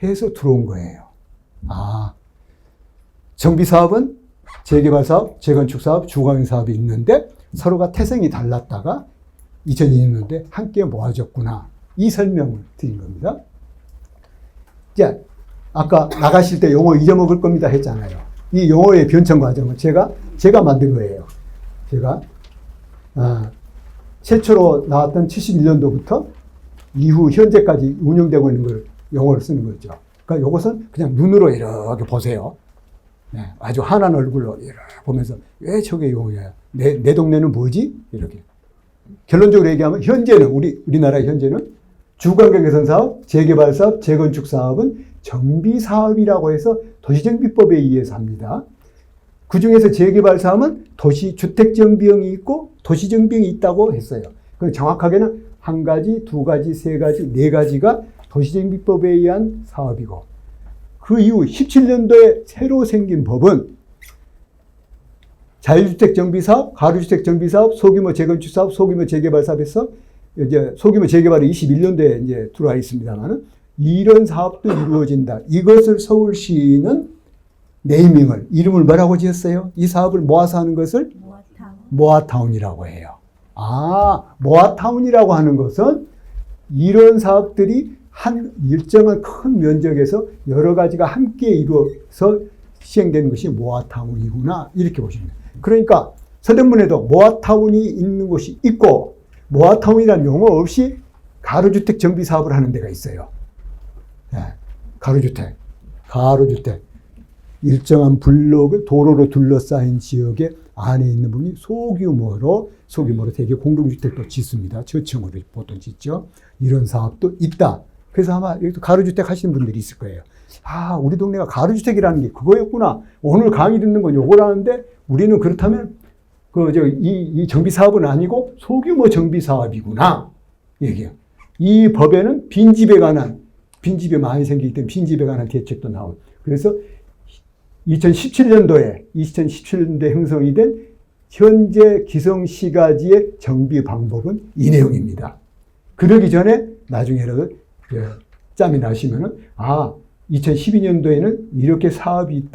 해서 들어온 거예요. 정비사업은 재개발사업, 재건축사업, 주거행사업이 있는데 서로가 태생이 달랐다가 2002년도에 함께 모아졌구나. 이 설명을 드린 겁니다. 이제 아까 나가실 때 용어 잊어먹을 겁니다 했잖아요. 이 용어의 변천 과정을 제가 만든 거예요. 제가 최초로 나왔던 71년도부터 이후 현재까지 운영되고 있는 걸 용어를 쓰는 거죠. 그러니까 이것은 그냥 눈으로 이렇게 보세요. 네, 아주 환한 얼굴로 이렇게 보면서 왜 저게 용어야? 내 동네는 뭐지? 이렇게. 결론적으로 얘기하면 현재는 우리나라의 현재는 주거환경개선 사업, 재개발 사업, 재건축 사업은 정비 사업이라고 해서 도시정비법에 의해서 합니다. 그 중에서 재개발 사업은 주택정비형이 있고 도시정비형이 있다고 했어요. 그 정확하게는 한 가지, 두 가지, 세 가지, 네 가지가 도시정비법에 의한 사업이고 그 이후 17년도에 새로 생긴 법은 자유주택 정비사업, 가로주택 정비사업, 소규모 재건축 사업, 소규모 재개발 사업에서 이제 소규모 재개발이 21년도에 이제 들어와 있습니다만은 이런 사업도 이루어진다. 이것을 서울시는 이름을 뭐라고 지었어요? 이 사업을 모아서 하는 것을 모아타운이라고 해요. 모아타운이라고 하는 것은 이런 사업들이 한 일정한 큰 면적에서 여러 가지가 함께 이루어서 시행되는 것이 모아타운이구나 이렇게 보시면 돼요. 그러니까 서대문에도 모아타운이 있는 곳이 있고 모아타운이라는 용어 없이 가로주택 정비 사업을 하는 데가 있어요. 네, 가로주택. 일정한 블록을 도로로 둘러싸인 지역에 안에 있는 부분이 소규모로 대개 공동주택도 짓습니다. 저층으로 보통 짓죠. 이런 사업도 있다. 그래서 아마 여기도 가로주택 하시는 분들이 있을 거예요. 아, 우리 동네가 가로주택이라는 게 그거였구나. 오늘 강의 듣는 건 요거라는데 우리는 그렇다면 이 정비 사업은 아니고 소규모 정비 사업이구나. 얘기해요. 이 법에는 빈집에 많이 생기기 때문에 빈집에 관한 대책도 나오고. 그래서 2017년도에 형성이 된 현재 기성시가지의 정비 방법은 이 내용입니다. 그러기 전에 나중에라도 짬이 나시면은 2012년도에는 이렇게 사업이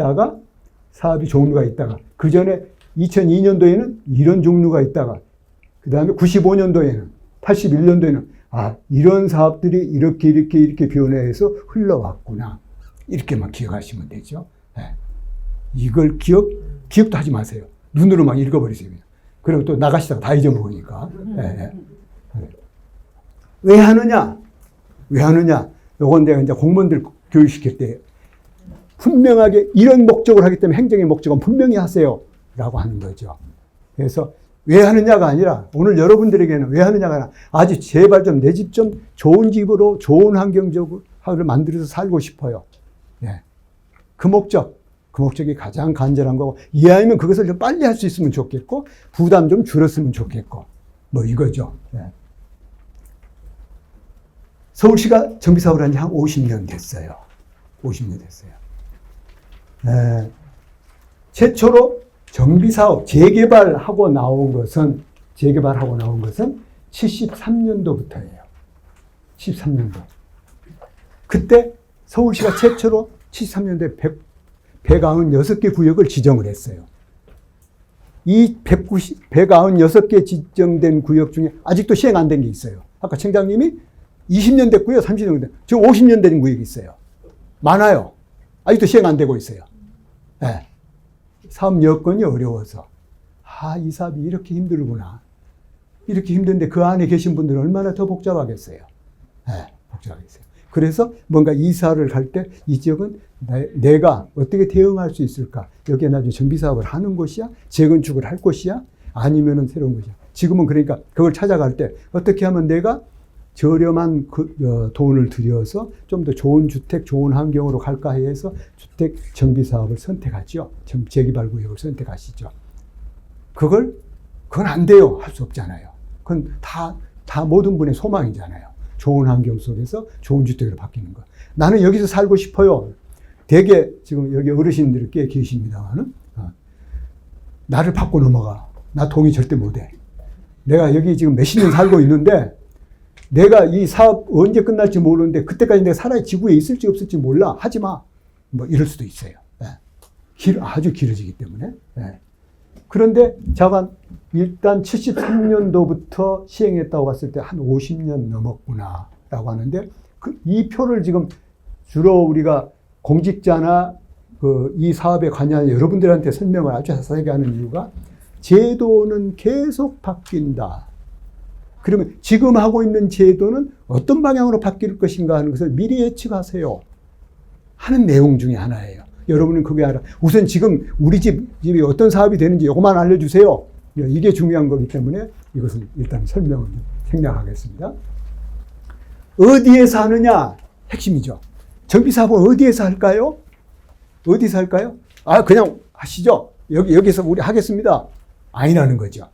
종류가 있다가 그 전에 2002년도에는 이런 종류가 있다가 그 다음에 95년도에는 81년도에는 이런 사업들이 이렇게 변해서 흘러왔구나. 이렇게만 기억하시면 되죠. 네. 이걸 기억도 하지 마세요. 눈으로만 읽어버리세요. 그리고 또 나가시다가 다 잊어먹으니까. 네. 왜 하느냐? 요건 내가 이제 공무원들 교육시킬 때 분명하게 이런 목적을 하기 때문에 행정의 목적은 분명히 하세요. 라고 하는 거죠. 그래서 왜 하느냐가 아니라 오늘 여러분들에게는 왜 하느냐가 아니라 아주 제발 좀 내 집 좀 좋은 집으로 좋은 환경적으로 만들어서 살고 싶어요. 예. 그 목적이 가장 간절한 거고 이왕이면 그것을 좀 빨리 할 수 있으면 좋겠고 부담 좀 줄었으면 좋겠고 뭐 이거죠. 예. 서울시가 정비사업을 한 지 한 50년 됐어요. 50년 됐어요. 예. 최초로 정비사업 재개발하고 나온 것은 73년도부터예요. 73년도. 그때 서울시가 최초로 73년도에 196개 구역을 지정을 했어요. 이 196개 지정된 구역 중에 아직도 시행 안 된 게 있어요. 아까 청장님이 20년 됐고요. 30년 됐고요. 지금 50년 된 구역이 있어요. 많아요. 아직도 시행 안 되고 있어요. 네. 사업 여건이 어려워서 이 사업이 이렇게 힘들구나. 이렇게 힘든데 그 안에 계신 분들은 얼마나 더 복잡하겠어요. 네, 복잡하겠어요. 그래서 뭔가 이사를 갈 때 이 지역은 내가 어떻게 대응할 수 있을까? 여기에 나중에 정비사업을 하는 곳이야? 재건축을 할 곳이야? 아니면은 새로운 곳이야? 지금은 그러니까 그걸 찾아갈 때 어떻게 하면 내가 저렴한 돈을 들여서 좀 더 좋은 주택, 좋은 환경으로 갈까 해서 주택 정비 사업을 선택하죠. 재개발 구역을 선택하시죠. 그건 안 돼요. 할 수 없잖아요. 그건 다 모든 분의 소망이잖아요. 좋은 환경 속에서 좋은 주택으로 바뀌는 거. 나는 여기서 살고 싶어요. 대개 지금 여기 어르신들이 꽤 계십니다만은 나를 받고 넘어가. 나 동의 절대 못해. 내가 여기 지금 몇십 년 살고 있는데 내가 이 사업 언제 끝날지 모르는데 그때까지 내가 살아 지구에 있을지 없을지 몰라. 하지 마. 뭐 이럴 수도 있어요. 아주 길어지기 때문에. 그런데 일단 73년도부터 시행했다고 봤을 때 한 50년 넘었구나 라고 하는데 이 표를 지금 주로 우리가 공직자나 이 사업에 관여하는 여러분들한테 설명을 아주 자세하게 하는 이유가 제도는 계속 바뀐다. 그러면 지금 하고 있는 제도는 어떤 방향으로 바뀔 것인가 하는 것을 미리 예측하세요. 하는 내용 중에 하나예요. 여러분은 그게 알아. 우선 지금 우리 집이 어떤 사업이 되는지 이것만 알려주세요. 이게 중요한 거기 때문에 이것은 일단 설명을 생략하겠습니다. 어디에서 하느냐? 핵심이죠. 정비사업은 어디에서 할까요? 어디서 할까요? 그냥 하시죠. 여기서 우리 하겠습니다. 아니라는 거죠.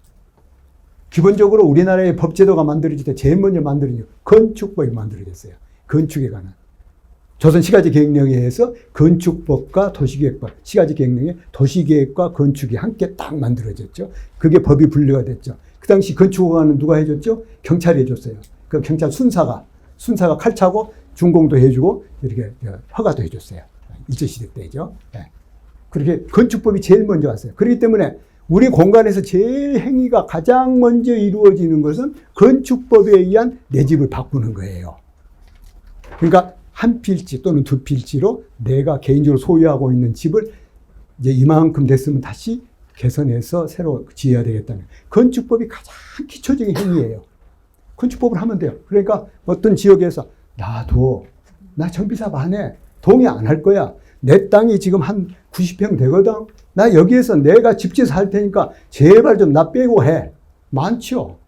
기본적으로 우리나라의 법제도가 만들어질 때 제일 먼저 만들어진 건축법이 만들어졌어요. 건축에 관한. 조선시가지계획령에 의해서 건축법과 도시계획법, 시가지계획령에 도시계획과 건축이 함께 딱 만들어졌죠. 그게 법이 분류가 됐죠. 그 당시 건축허가는 누가 해줬죠? 경찰이 해줬어요. 그 경찰 순사가 칼 차고 준공도 해주고 이렇게 허가도 해줬어요. 일제시대 때죠. 그렇게 건축법이 제일 먼저 왔어요. 그렇기 때문에 우리 공간에서 제일 행위가 가장 먼저 이루어지는 것은 건축법에 의한 내 집을 바꾸는 거예요. 그러니까 한 필지 또는 두 필지로 내가 개인적으로 소유하고 있는 집을 이제 이만큼 됐으면 다시 개선해서 새로 지어야 되겠다는 건축법이 가장 기초적인 행위예요. 건축법을 하면 돼요. 그러니까 어떤 지역에서 나도 나 정비사업 안 해. 동의 안 할 거야. 내 땅이 지금 한 90평 되거든. 나 여기에서 내가 집지어서 할 테니까 제발 좀 나 빼고 해. 많죠.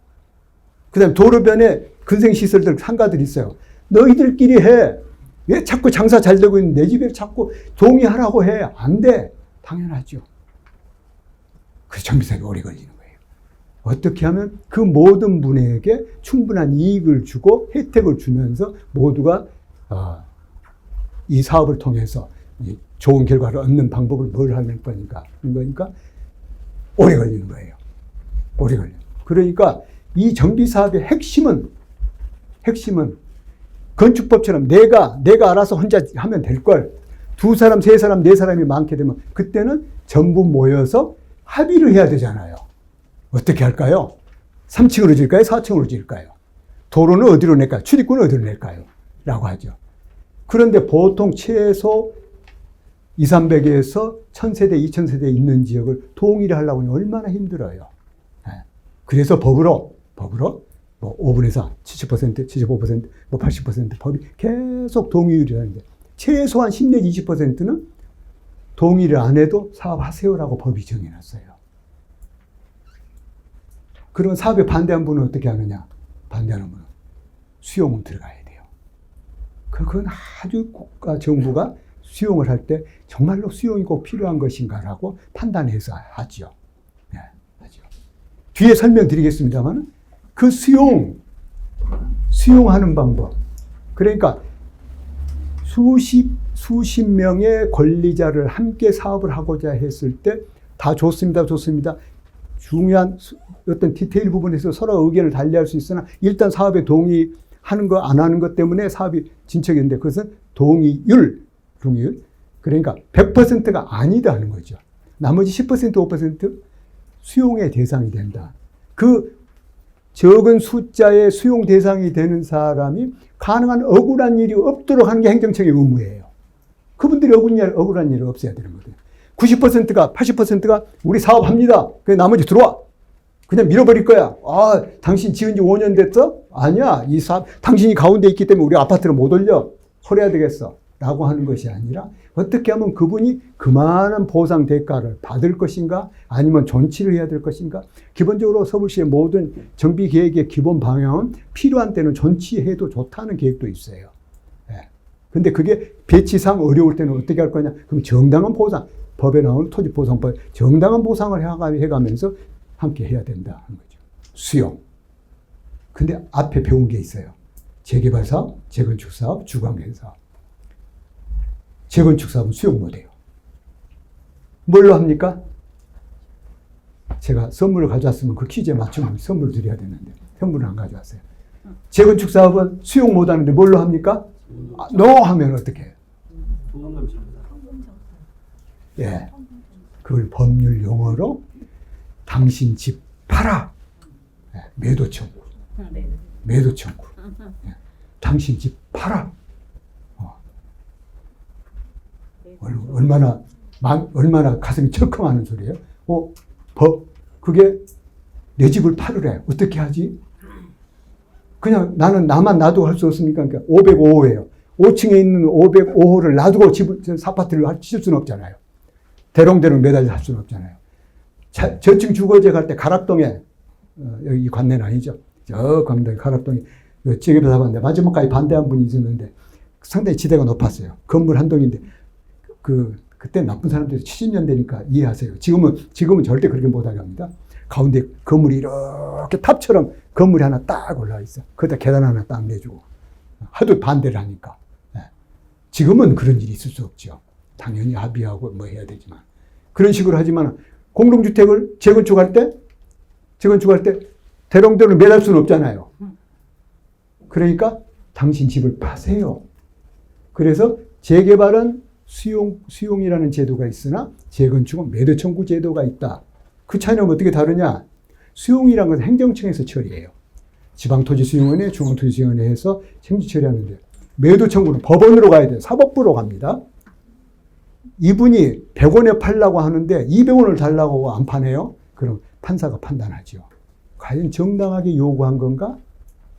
그 다음에 도로변에 근생시설들 상가들이 있어요. 너희들끼리 해. 왜 자꾸 장사 잘 되고 있는 내 집에 자꾸 동의하라고 해. 안 돼. 당연하죠. 그래서 정비사업이 오래 걸리는 거예요. 어떻게 하면 그 모든 분에게 충분한 이익을 주고 혜택을 주면서 모두가 이 사업을 통해서 좋은 결과를 얻는 방법을 뭘 하는 거니까. 그러니까 오래 걸리는 거예요. 오래 걸려요. 그러니까 이 정비사업의 핵심은 건축법처럼 내가 알아서 혼자 하면 될 걸. 두 사람, 세 사람, 네 사람이 많게 되면 그때는 전부 모여서 합의를 해야 되잖아요. 어떻게 할까요? 3층으로 지을까요? 4층으로 지을까요? 도로는 어디로 낼까요? 출입구는 어디로 낼까요? 라고 하죠. 그런데 보통 최소 200~300에서 1000세대, 2000세대 있는 지역을 동의를 하려고 하면 얼마나 힘들어요. 그래서 법으로 뭐 5분의 4, 70%, 75%, 뭐 80% 법이 계속 동의율이라는데 최소한 10 내지 20%는 동의를 안 해도 사업하세요라고 법이 정해놨어요. 그런 사업에 반대한 분은 어떻게 하느냐? 반대하는 분은 수용은 들어가야 돼요. 그건 아주 국가 정부가 수용을 할 때 정말로 수용이 꼭 필요한 것인가라고 판단해서 하죠. 네, 하죠. 뒤에 설명드리겠습니다만 그 수용하는 방법. 그러니까 수십 명의 권리자를 함께 사업을 하고자 했을 때 다 좋습니다. 중요한 어떤 디테일 부분에서 서로 의견을 달리할 수 있으나 일단 사업에 동의하는 거 안 하는 것 때문에 사업이 진척했는데 그것은 동의율. 그러니까 100%가 아니다 하는 거죠. 나머지 10%, 5% 수용의 대상이 된다. 그 적은 숫자의 수용 대상이 되는 사람이 가능한 억울한 일이 없도록 하는 게 행정청의 의무예요. 그분들이 억울한 일을 없애야 되는 거거든요. 90%가, 80%가 우리 사업합니다. 그냥 나머지 들어와. 그냥 밀어버릴 거야. 아, 당신 지은 지 5년 됐어? 아니야. 이 사업, 당신이 가운데 있기 때문에 우리 아파트를 못 올려. 헐어야 되겠어. 라고 하는 것이 아니라 어떻게 하면 그분이 그만한 보상 대가를 받을 것인가 아니면 존치를 해야 될 것인가. 기본적으로 서울시의 모든 정비 계획의 기본 방향은 필요한 때는 존치해도 좋다는 계획도 있어요. 근데 그게 배치상 어려울 때는 어떻게 할 거냐. 그럼 정당한 보상, 법에 나오는 토지보상법 정당한 보상을 해가면서 함께 해야 된다 하는 거죠. 수용. 근데 앞에 배운 게 있어요. 재개발 사업, 재건축 사업, 주관계획 사업. 재건축 사업은 수용 못해요. 뭘로 합니까? 제가 선물을 가져왔으면 그 퀴즈에 맞추면 선물을 드려야 되는데 선물을 안 가져왔어요. 재건축 사업은 수용 못하는데 뭘로 합니까? 노 하면 어떻게 해요? 예, 그걸 법률 용어로 당신 집 팔아. 매도 청구. 매도 청구. 당신 집 팔아. 얼마나 가슴이 철컹하는 소리예요. 그게 내 집을 팔으래. 어떻게 하지? 그냥 나만 놔두고 할 수 없습니까? 그러니까 505호예요. 5층에 있는 505호를 놔두고 아파트를 칠 수는 없잖아요. 대롱대롱 매달려 할 수는 없잖아요. 저층 주거지 갈 때 가락동에, 여기 관내는 아니죠. 저 관내 가락동에 지역에서 잡았는데 마지막까지 반대한 분이 있었는데 상당히 지대가 높았어요. 건물 한 동인데 그때 나쁜 사람들이 70년대니까 이해하세요. 지금은 절대 그렇게 못하게 합니다. 가운데 건물이 이렇게 탑처럼 건물이 하나 딱 올라와 있어. 거기다 계단 하나 딱 내주고. 하도 반대를 하니까. 지금은 그런 일이 있을 수 없죠. 당연히 합의하고 뭐 해야 되지만. 그런 식으로 하지만 공동주택을 재건축할 때 대롱대롱 매달 수는 없잖아요. 그러니까 당신 집을 파세요. 그래서 재개발은 수용이라는 제도가 있으나 재건축은 매도 청구 제도가 있다. 그 차이는 어떻게 다르냐? 수용이라는 것은 행정청에서 처리해요. 지방토지수용원회, 중앙토지수용원회에서 생지 처리하는데 매도 청구는 법원으로 가야 돼요. 사법부로 갑니다. 이분이 100원에 팔라고 하는데 200원을 달라고 안 파네요. 그럼 판사가 판단하죠. 과연 정당하게 요구한 건가?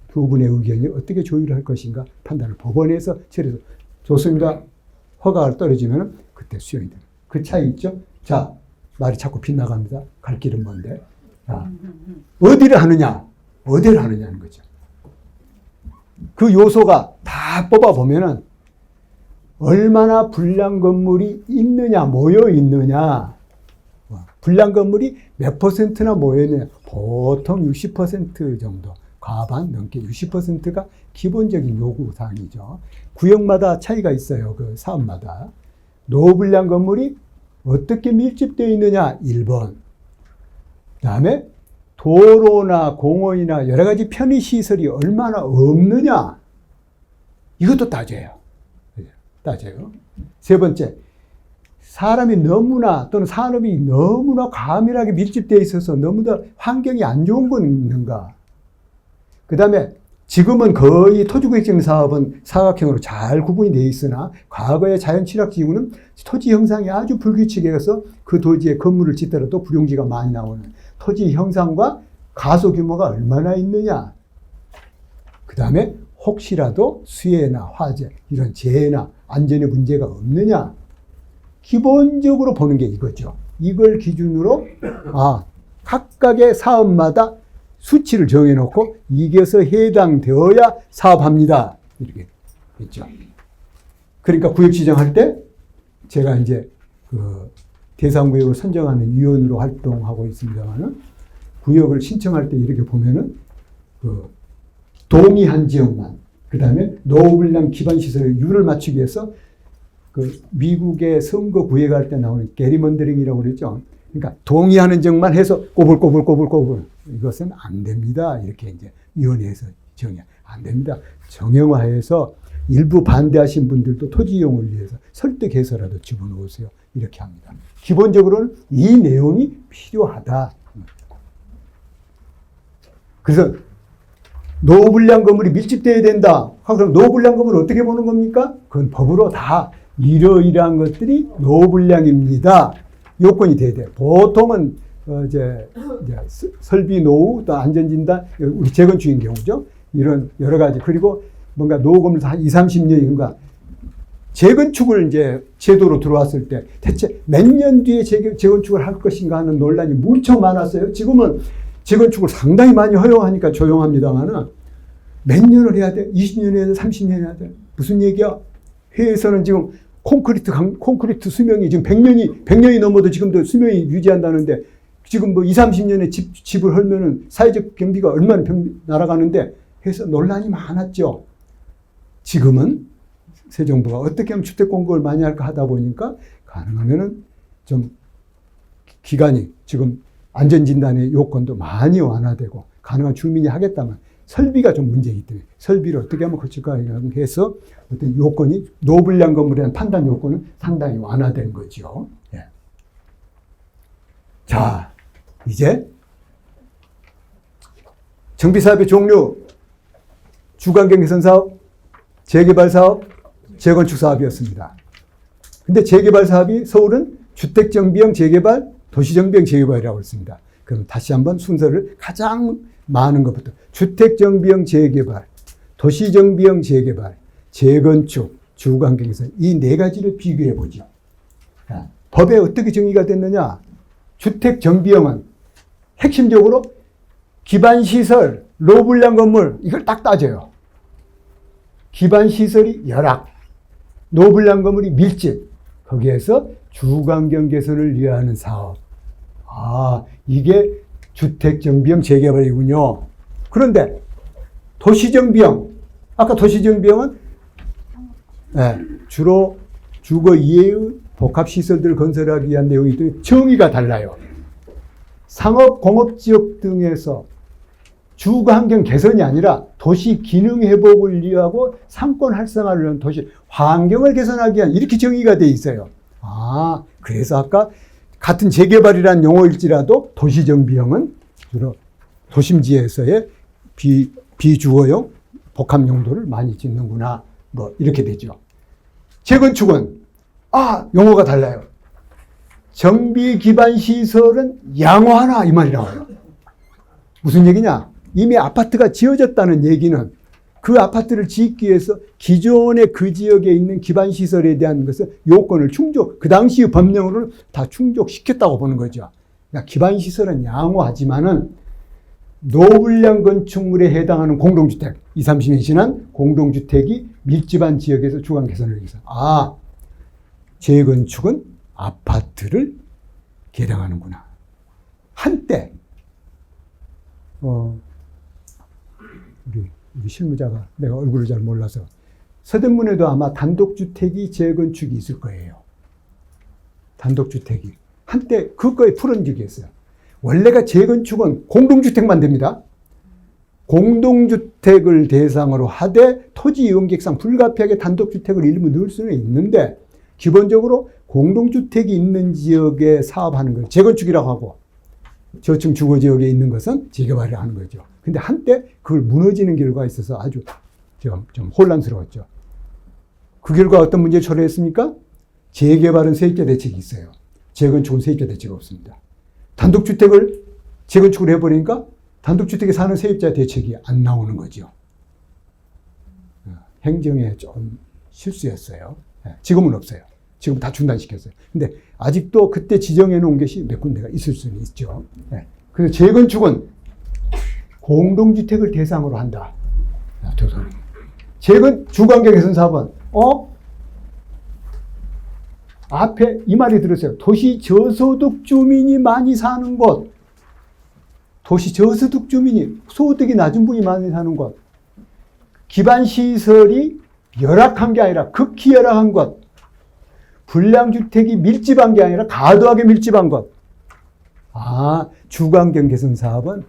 두 분의 의견이 어떻게 조율을 할 것인가? 판단을 법원에서 처리해서 좋습니다. 허가가 떨어지면 그때 수용이 됩니다. 그 차이 있죠? 자, 말이 자꾸 빗나갑니다. 갈 길은 뭔데? 자, 어디를 하느냐? 어디를 하느냐는 거죠. 그 요소가 다 뽑아보면은 얼마나 불량 건물이 있느냐, 모여 있느냐. 불량 건물이 몇 퍼센트나 모여 있느냐. 보통 60% 정도. 과반 넘게 60%가 기본적인 요구사항이죠. 구역마다 차이가 있어요. 그 사업마다. 노불량 건물이 어떻게 밀집되어 있느냐. 1번. 그 다음에 도로나 공원이나 여러 가지 편의시설이 얼마나 없느냐. 이것도 따져요. 따져요. 세 번째, 사람이 너무나 또는 산업이 너무나 과밀하게 밀집되어 있어서 너무나 환경이 안 좋은 건 있는가. 그 다음에 지금은 거의 토지구역적인 사업은 사각형으로 잘 구분이 되어 있으나 과거의 자연취락지구는 토지 형상이 아주 불규칙해서 그 토지에 건물을 짓더라도 불용지가 많이 나오는 토지 형상과 가소 규모가 얼마나 있느냐. 그 다음에 혹시라도 수해나 화재 이런 재해나 안전의 문제가 없느냐. 기본적으로 보는 게 이거죠. 이걸 기준으로 각각의 사업마다 수치를 정해놓고 이게서 해당되어야 사업합니다. 이렇게 했죠. 그러니까 구역 지정할 때 제가 이제 그 대상구역을 선정하는 위원으로 활동하고 있습니다만은 구역을 신청할 때 이렇게 보면은 그 동의한 지역만, 그 다음에 노후불량 기반시설의 율을 맞추기 위해서 그 미국의 선거 구역할 때 나오는 게리먼더링이라고 그랬죠. 그러니까 동의하는 지역만 해서 꼬불꼬불 이것은 안 됩니다. 이렇게 이제 위원회에서 정해 안 됩니다. 정형화해서 일부 반대하신 분들도 토지 이용을 위해서 설득해서라도 집어넣으세요. 이렇게 합니다. 기본적으로는 이 내용이 필요하다. 그래서 노후불량 건물이 밀집되어야 된다. 그럼 노후불량 건물을 어떻게 보는 겁니까? 그건 법으로 다 이러이러한 것들이 노후불량입니다. 요건이 돼야 돼요. 보통은 이제 설비 노후, 또 안전진단, 우리 재건축인 경우죠. 이런 여러 가지. 그리고 뭔가 노후건물 한 20, 30년인가 재건축을 이제 제도로 들어왔을 때 대체 몇 년 뒤에 재건축을 할 것인가 하는 논란이 무척 많았어요. 지금은 재건축을 상당히 많이 허용하니까 조용합니다만은 몇 년을 해야 돼? 20년 해야 돼? 30년 해야 돼? 무슨 얘기야? 해외에서는 지금 콘크리트 수명이 지금 100년이 넘어도 지금도 수명이 유지한다는데 지금 뭐 20, 30년에 집을 헐면은 사회적 경비가 얼마나 날아가는데 해서 논란이 많았죠. 지금은 새 정부가 어떻게 하면 주택 공급을 많이 할까 하다 보니까 가능하면은 좀 기간이 지금 안전진단의 요건도 많이 완화되고 가능한 주민이 하겠다면 설비가 좀 문제이기 때문에 설비를 어떻게 하면 고칠까 해서 어떤 요건이 노불량 건물에 대한 판단 요건은 상당히 완화된 거죠. 예. 자, 이제 정비사업의 종류, 주관경 개선 사업, 재개발 사업, 재건축 사업이었습니다. 근데 재개발 사업이 서울은 주택정비형 재개발, 도시정비형 재개발이라고 했습니다. 그럼 다시 한번 순서를 가장 많은 것부터 주택정비형 재개발, 도시정비형 재개발, 재건축, 주관경에서 이 네 가지를 비교해 보죠. 법에 어떻게 정의가 됐느냐? 주택정비형은 핵심적으로 기반시설, 노불량 건물 이걸 딱 따져요. 기반시설이 열악, 노불량 건물이 밀집, 거기에서 주관경 개선을 위하는 사업. 이게 주택정비형 재개발이군요. 그런데 도시정비형, 아까 도시정비형은 주로 주거 이외의 복합시설들을 건설하기 위한 내용이 또 정의가 달라요. 상업, 공업지역 등에서 주거환경 개선이 아니라 도시 기능 회복을 위하고 상권 활성화를 위한 도시 환경을 개선하기 위한 이렇게 정의가 돼 있어요. 그래서 아까 같은 재개발이라는 용어일지라도 도시정비형은 주로 도심지에서의 비주거용 복합 용도를 많이 짓는구나. 뭐 이렇게 되죠. 재건축은 용어가 달라요. 정비 기반 시설은 양호하나 이 말이 나와요. 무슨 얘기냐? 이미 아파트가 지어졌다는 얘기는 그 아파트를 짓기 위해서 기존의 그 지역에 있는 기반 시설에 대한 것을 요건을 그 당시의 법령으로 다 충족시켰다고 보는 거죠. 그러니까 기반 시설은 양호하지만은 노불량 건축물에 해당하는 공동주택, 20, 30년 지난 공동주택이 밀집한 지역에서 주거 개선을 위해서. 재건축은 아파트를 개량하는구나. 한때, 우리 실무자가 내가 얼굴을 잘 몰라서 서대문에도 아마 단독주택이 재건축이 있을 거예요. 단독주택이. 한때 그거에 푸른 적이 있어요. 원래가 재건축은 공동주택만 됩니다. 공동주택을 대상으로 하되 토지 이용객상 불가피하게 단독주택을 일부 넣을 수는 있는데 기본적으로 공동주택이 있는 지역에 사업하는 걸 재건축이라고 하고 저층 주거지역에 있는 것은 재개발을 하는 거죠. 근데 한때 그걸 무너지는 결과가 있어서 아주 좀 혼란스러웠죠. 그 결과 어떤 문제를 초래했습니까? 재개발은 세입자 대책이 있어요. 재건축은 세입자 대책이 없습니다. 단독주택을 재건축을 해버리니까 단독주택에 사는 세입자 대책이 안 나오는 거죠. 행정에 좀 실수였어요. 지금은 없어요. 지금 다 중단시켰어요. 근데 아직도 그때 지정해 놓은 것이 몇 군데가 있을 수는 있죠. 그래서 재건축은 공동주택을 대상으로 한다. 주거환경 개선 사업은 앞에 이 말이 들었어요. 도시 저소득 주민이 많이 사는 곳. 도시 저소득 주민이 소득이 낮은 분이 많이 사는 곳. 기반 시설이 열악한 게 아니라 극히 열악한 곳. 불량주택이 밀집한 게 아니라 과도하게 밀집한 것. 주거환경 개선 사업은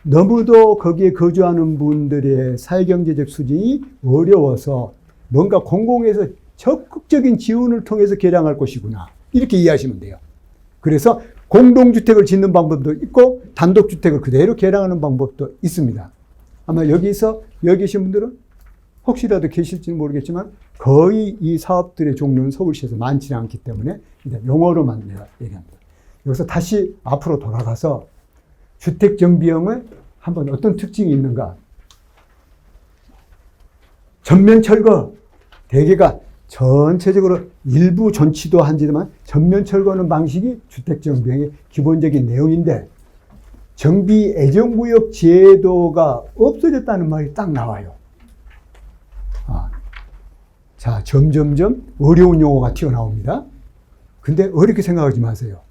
너무도 거기에 거주하는 분들의 사회경제적 수준이 어려워서 뭔가 공공에서 적극적인 지원을 통해서 개량할 것이구나. 이렇게 이해하시면 돼요. 그래서 공동주택을 짓는 방법도 있고 단독주택을 그대로 개량하는 방법도 있습니다. 아마 여기 계신 분들은 혹시라도 계실지는 모르겠지만 거의 이 사업들의 종류는 서울시에서 많지는 않기 때문에 일단 용어로만 내가 얘기합니다. 여기서 다시 앞으로 돌아가서 주택정비형의 한번 어떤 특징이 있는가. 전면 철거, 대개가 전체적으로 일부 전치도 한지만 전면 철거하는 방식이 주택정비형의 기본적인 내용인데 정비 애정구역 제도가 없어졌다는 말이 딱 나와요. 자, 점점점 어려운 용어가 튀어나옵니다. 근데 어렵게 생각하지 마세요.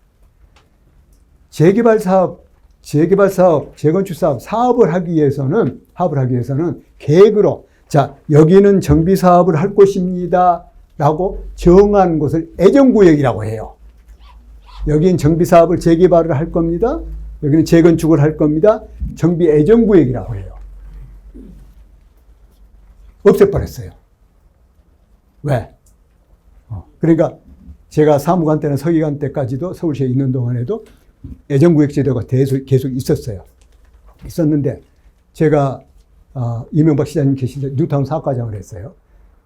재개발 사업, 재건축 사업을 하기 위해서는 계획으로 자, 여기는 정비 사업을 할 곳입니다. 라고 정한 곳을 애정구역이라고 해요. 여기는 정비 사업을 재개발을 할 겁니다. 여기는 재건축을 할 겁니다. 정비 애정구역이라고 해요. 없애버렸어요. 왜? 그러니까 제가 사무관 때나 서기관 때까지도 서울시에 있는 동안에도 애정구역 제도가 계속 있었어요. 있었는데 제가 이명박 시장님 계실 때 뉴타운 사업과장을 했어요.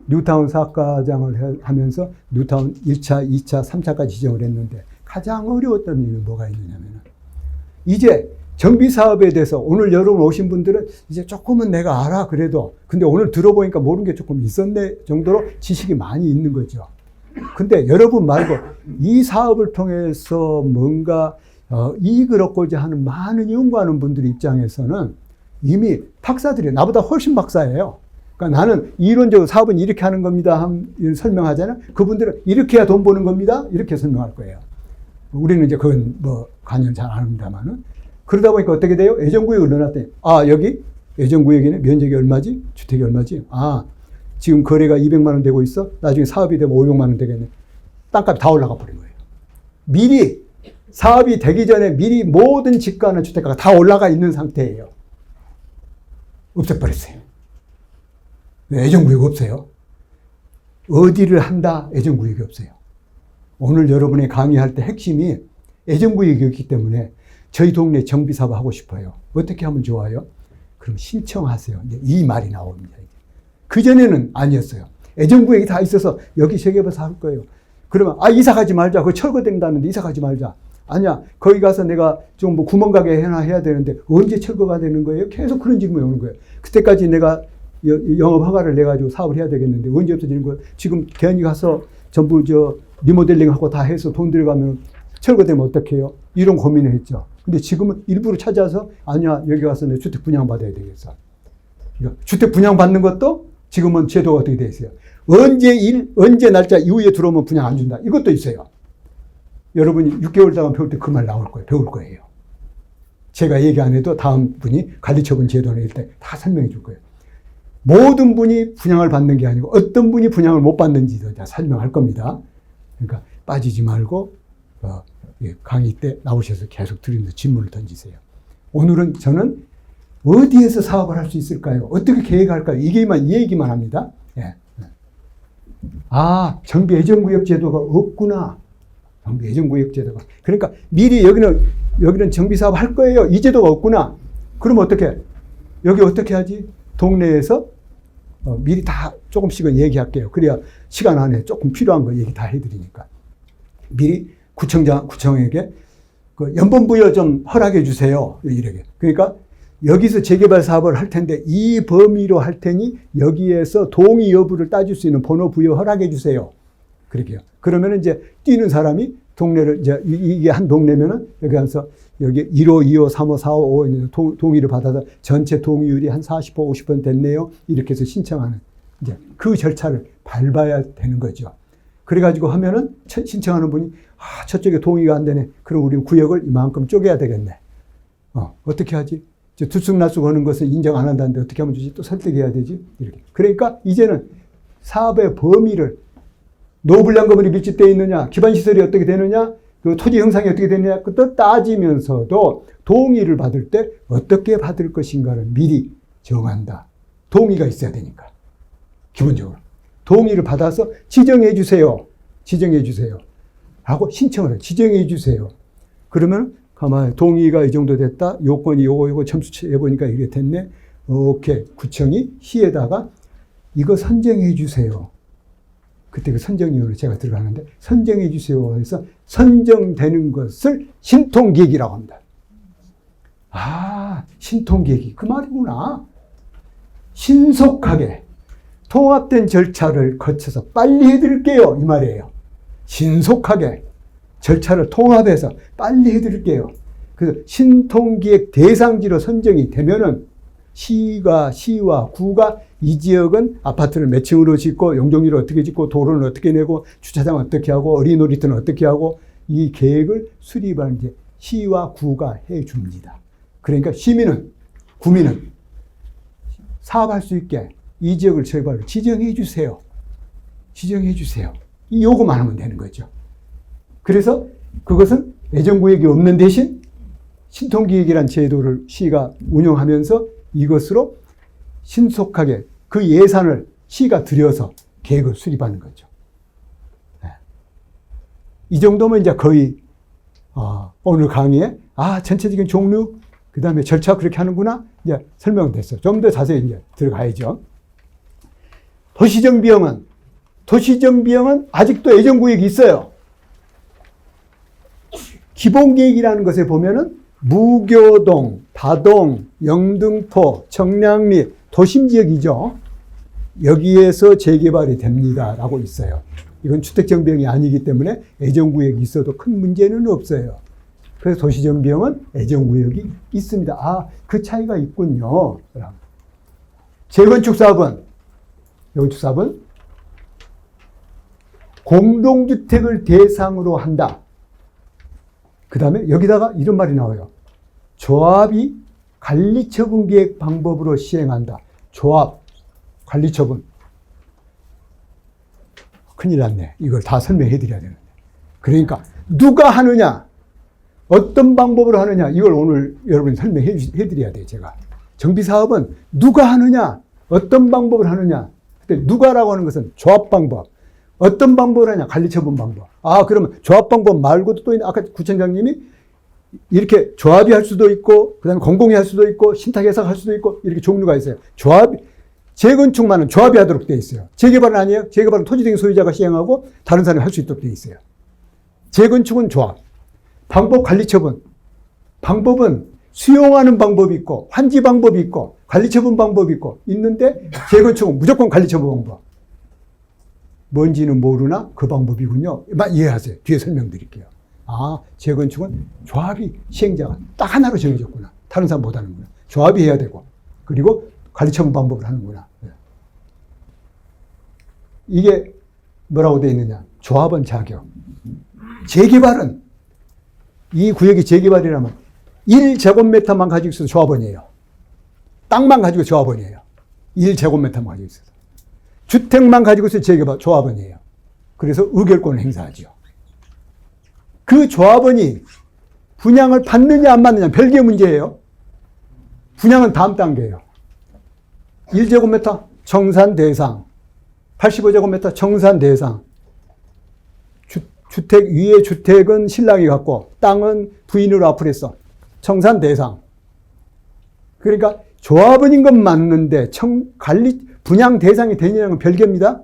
뉴타운 사업과장을 하면서 뉴타운 1차, 2차, 3차까지 지정을 했는데 가장 어려웠던 일은 뭐가 있느냐면 이제 정비 사업에 대해서 오늘 여러분 오신 분들은 이제 조금은 내가 알아 그래도 근데 오늘 들어보니까 모르는 게 조금 있었네 정도로 지식이 많이 있는 거죠. 근데 여러분 말고 이 사업을 통해서 뭔가 이익을 얻고자 하는 많은 연구하는 분들 입장에서는 이미 박사들이 나보다 훨씬 박사예요. 그러니까 나는 이론적으로 사업은 이렇게 하는 겁니다. 설명하잖아요. 그분들은 이렇게 해야 돈 버는 겁니다. 이렇게 설명할 거예요. 우리는 이제 그건 뭐 관여는 잘 안 합니다만은. 그러다 보니까 어떻게 돼요? 애정구역을 넣어놨더니, 여기 애정구역에는 면적이 얼마지? 주택이 얼마지? 지금 거래가 200만 원 되고 있어? 나중에 사업이 되면 500만 원 되겠네. 땅값이 다 올라가 버린 거예요. 미리 사업이 되기 전에 미리 모든 집가나 주택가가 다 올라가 있는 상태예요. 없애버렸어요. 왜 애정구역 없어요? 어디를 한다? 애정구역이 없어요. 오늘 여러분이 강의할 때 핵심이 애정구역이었기 때문에 저희 동네 정비사업 하고 싶어요. 어떻게 하면 좋아요? 그럼 신청하세요. 이 말이 나옵니다. 그전에는 아니었어요. 애정구역이 다 있어서 여기 재개발사 할 거예요. 그러면 이사 가지 말자. 그거 철거된다는데 이사 가지 말자. 아니야. 거기 가서 내가 좀 뭐 구멍가게 해야 되는데 언제 철거가 되는 거예요? 계속 그런 질문이 오는 거예요. 그때까지 내가 영업 허가를 내가지고 사업을 해야 되겠는데 언제 없어지는 거예요? 지금 개인이 가서 전부 리모델링하고 다 해서 돈 들어가면 철거되면 어떡해요? 이런 고민을 했죠. 근데 지금은 일부러 찾아서 아니야. 여기 가서 내 주택 분양받아야 되겠어. 그러니까 주택 분양받는 것도 지금은 제도가 어떻게 돼 있어요? 언제 날짜 이후에 들어오면 분양 안 준다. 이것도 있어요. 여러분이 6개월 동안 배울 때 그 말 나올 거예요. 배울 거예요. 제가 얘기 안 해도 다음 분이 관리처분 제도를 할 때 다 설명해 줄 거예요. 모든 분이 분양을 받는 게 아니고 어떤 분이 분양을 못 받는지도 다 설명할 겁니다. 그러니까 빠지지 말고 강의 때 나오셔서 계속 들으면서 질문을 던지세요. 오늘은 저는 어디에서 사업을 할 수 있을까요? 어떻게 계획할까요? 이 얘기만 합니다. 예. 정비 애정구역 제도가 없구나. 정비 애정구역 제도가. 그러니까 미리 여기는 정비 사업 할 거예요. 이 제도가 없구나. 그럼 어떻게? 여기 어떻게 하지? 동네에서 미리 다 조금씩은 얘기할게요. 그래야 시간 안에 조금 필요한 거 얘기 다 해드리니까. 미리 구청에게 그 연번부여 좀 허락해 주세요. 이렇게. 그러니까 여기서 재개발 사업을 할 텐데 이 범위로 할 테니 여기에서 동의 여부를 따질 수 있는 번호 부여 허락해 주세요. 그렇게요. 그러면 이제 뛰는 사람이 동네를 이게 한 동네면은 여기 가서 여기 1호, 2호, 3호, 4호, 5호 있는 동의를 받아서 전체 동의율이 한 40% 50% 됐네요. 이렇게 해서 신청하는 이제 그 절차를 밟아야 되는 거죠. 그래가지고 하면은 신청하는 분이 저쪽에 동의가 안 되네. 그럼 우리 구역을 이만큼 쪼개야 되겠네. 어떻게 하지? 들쑥날쑥 하는 것을 인정 안 한다는데 어떻게 하면 주지? 또 설득해야 되지? 이렇게. 그러니까 이제는 사업의 범위를 노블량건물이 밀집되어 있느냐, 기반시설이 어떻게 되느냐, 그 토지 형상이 어떻게 되느냐, 그것도 따지면서도 동의를 받을 때 어떻게 받을 것인가를 미리 정한다. 동의가 있어야 되니까. 기본적으로. 동의를 받아서 지정해 주세요. 지정해 주세요. 하고 신청을 해요. 지정해 주세요. 그러면 가만히 동의가 이 정도 됐다. 요건이 요거 점수 해보니까 이게 됐네. 오케이. 구청이 시에다가 이거 선정해 주세요. 그때 그 선정위원회 제가 들어가는데 선정해 주세요 해서 선정되는 것을 신통기획이라고 합니다. 신통기획이 그 말이구나. 신속하게 통합된 절차를 거쳐서 빨리 해드릴게요. 이 말이에요. 신속하게 절차를 통합해서 빨리 해드릴게요. 그래서 신통기획 대상지로 선정이 되면은 시와 구가 이 지역은 아파트를 몇 층으로 짓고 용적률을 어떻게 짓고 도로는 어떻게 내고 주차장은 어떻게 하고 어린이 놀이터는 어떻게 하고 이 계획을 수립하는 이제 시와 구가 해 줍니다. 그러니까 구민은 사업할 수 있게 이 지역을 재개발을 지정해 주세요. 지정해 주세요. 이 요구만 하면 되는 거죠. 그래서 그것은 애정구역이 없는 대신 신통기획이라는 제도를 시가 운영하면서 이것으로 신속하게 그 예산을 시가 들여서 계획을 수립하는 거죠. 이 정도면 이제 거의 오늘 강의에 전체적인 종류 그 다음에 절차 그렇게 하는구나 이제 설명됐어요. 좀 더 자세히 이제 들어가야죠. 도시정비형은 아직도 애정구역이 있어요. 기본계획이라는 것에 보면은 무교동, 다동, 영등포, 청량리, 도심지역이죠. 여기에서 재개발이 됩니다. 라고 있어요. 이건 주택정비형이 아니기 때문에 애정구역이 있어도 큰 문제는 없어요. 그래서 도시정비형은 애정구역이 있습니다. 그 차이가 있군요. 재건축사업은 공동주택을 대상으로 한다. 그 다음에 여기다가 이런 말이 나와요. 조합이 관리처분 계획 방법으로 시행한다. 조합, 관리처분. 큰일 났네. 이걸 다 설명해 드려야 되는데. 그러니까 누가 하느냐, 어떤 방법으로 하느냐, 이걸 오늘 여러분이 설명해 드려야 돼요. 제가. 정비사업은 누가 하느냐, 어떤 방법을 하느냐. 근데 누가라고 하는 것은 조합 방법. 어떤 방법을 하냐? 관리처분 방법. 그러면 조합 방법 말고도 또 아까 구청장님이 이렇게 조합이 할 수도 있고, 그 다음에 공공이 할 수도 있고, 신탁 해석 할 수도 있고, 이렇게 종류가 있어요. 재건축만은 조합이 하도록 되어 있어요. 재개발은 아니에요. 재개발은 토지등기 소유자가 시행하고 다른 사람이 할 수 있도록 되어 있어요. 재건축은 조합. 방법 관리처분. 방법은 수용하는 방법이 있고 환지 방법이 있고 관리처분 방법이 있고 있는데 재건축은 무조건 관리처분 방법. 뭔지는 모르나 그 방법이군요. 이해하세요. 뒤에 설명드릴게요. 아, 재건축은 조합이 시행자가 딱 하나로 정해졌구나. 다른 사람 못 하는구나. 조합이 해야 되고 그리고 관리처분 방법을 하는구나. 이게 뭐라고 되어 있느냐. 조합원 자격. 재개발은 이 구역이 재개발이라면 1제곱미터만 가지고 있어도 조합원이에요. 땅만 가지고 조합원이에요. 1제곱미터만 가지고 있어서. 주택만 가지고 있어도 재개발 조합원이에요. 그래서 의결권을 행사하죠. 그 조합원이 분양을 받느냐 안 받느냐 별개의 문제예요. 분양은 다음 단계예요. 1제곱미터 청산 대상, 85제곱미터 청산 대상. 주택 위에 주택은 신랑이 갖고 땅은 부인으로 앞으로 청산 대상. 그러니까 조합원인 건 맞는데 분양 대상이 되느냐는 별개입니다.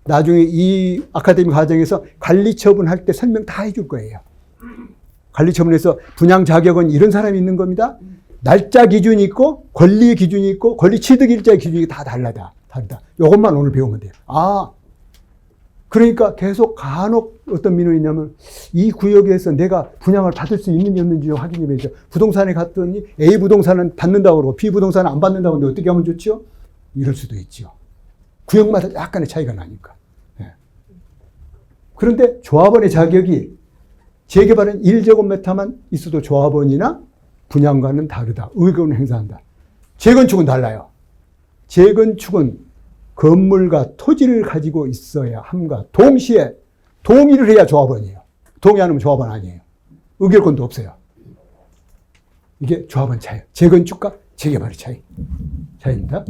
나중에 이 아카데미 과정에서 관리처분할 때 설명 다 해줄 거예요. 관리처분에서 분양 자격은 이런 사람이 있는 겁니다. 날짜 기준이 있고 권리 기준이 있고 권리 취득 일자의 기준이 다 다르다. 이것만 오늘 배우면 돼요. 아, 그러니까 계속 간혹 어떤 민원이 있냐면 이 구역에서 내가 분양을 받을 수 있는지 없는지 확인이 되죠. 부동산에 갔더니 A 부동산은 받는다고 그러고 B 부동산은 안 받는다고 하는데 어떻게 하면 좋죠? 이럴 수도 있죠. 구역마다 약간의 차이가 나니까. 네. 그런데 조합원의 자격이 재개발은 1제곱미터만 있어도 조합원이나 분양과는 다르다. 의견을 행사한다. 재건축은 달라요. 재건축은 건물과 토지를 가지고 있어야 함과 동시에 동의를 해야 조합원이에요. 동의 안 하면 조합원 아니에요. 의결권도 없어요. 이게 조합원 차이. 재건축과 재개발의 차이입니다.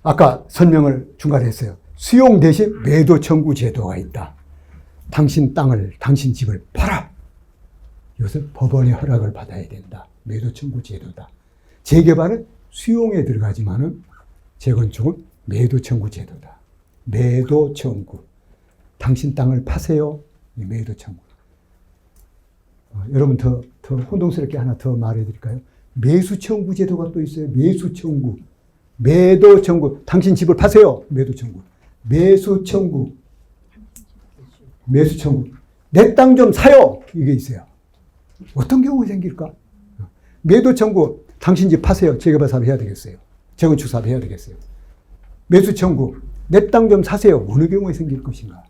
아까 설명을 중간에 했어요. 수용 대신 매도 청구 제도가 있다. 당신 땅을, 당신 집을 팔아. 이것은 법원의 허락을 받아야 된다. 매도 청구 제도다. 재개발은 수용에 들어가지만은 재건축은 매도 청구 제도다. 매도 청구. 당신 땅을 파세요. 매도 청구. 여러분 더 혼동스럽게 하나 더 말해 드릴까요? 매수 청구 제도가 또 있어요. 매수 청구. 매도 청구. 당신 집을 파세요. 매도 청구. 매수 청구. 매수 청구. 내 땅 좀 사요. 이게 있어요. 어떤 경우가 생길까? 매도 청구. 당신 집 파세요. 재개발 사업 해야 되겠어요. 재건축 사업 해야 되겠어요. 매수 청구. 내 땅 좀 사세요. 어느 경우에 생길 것인가?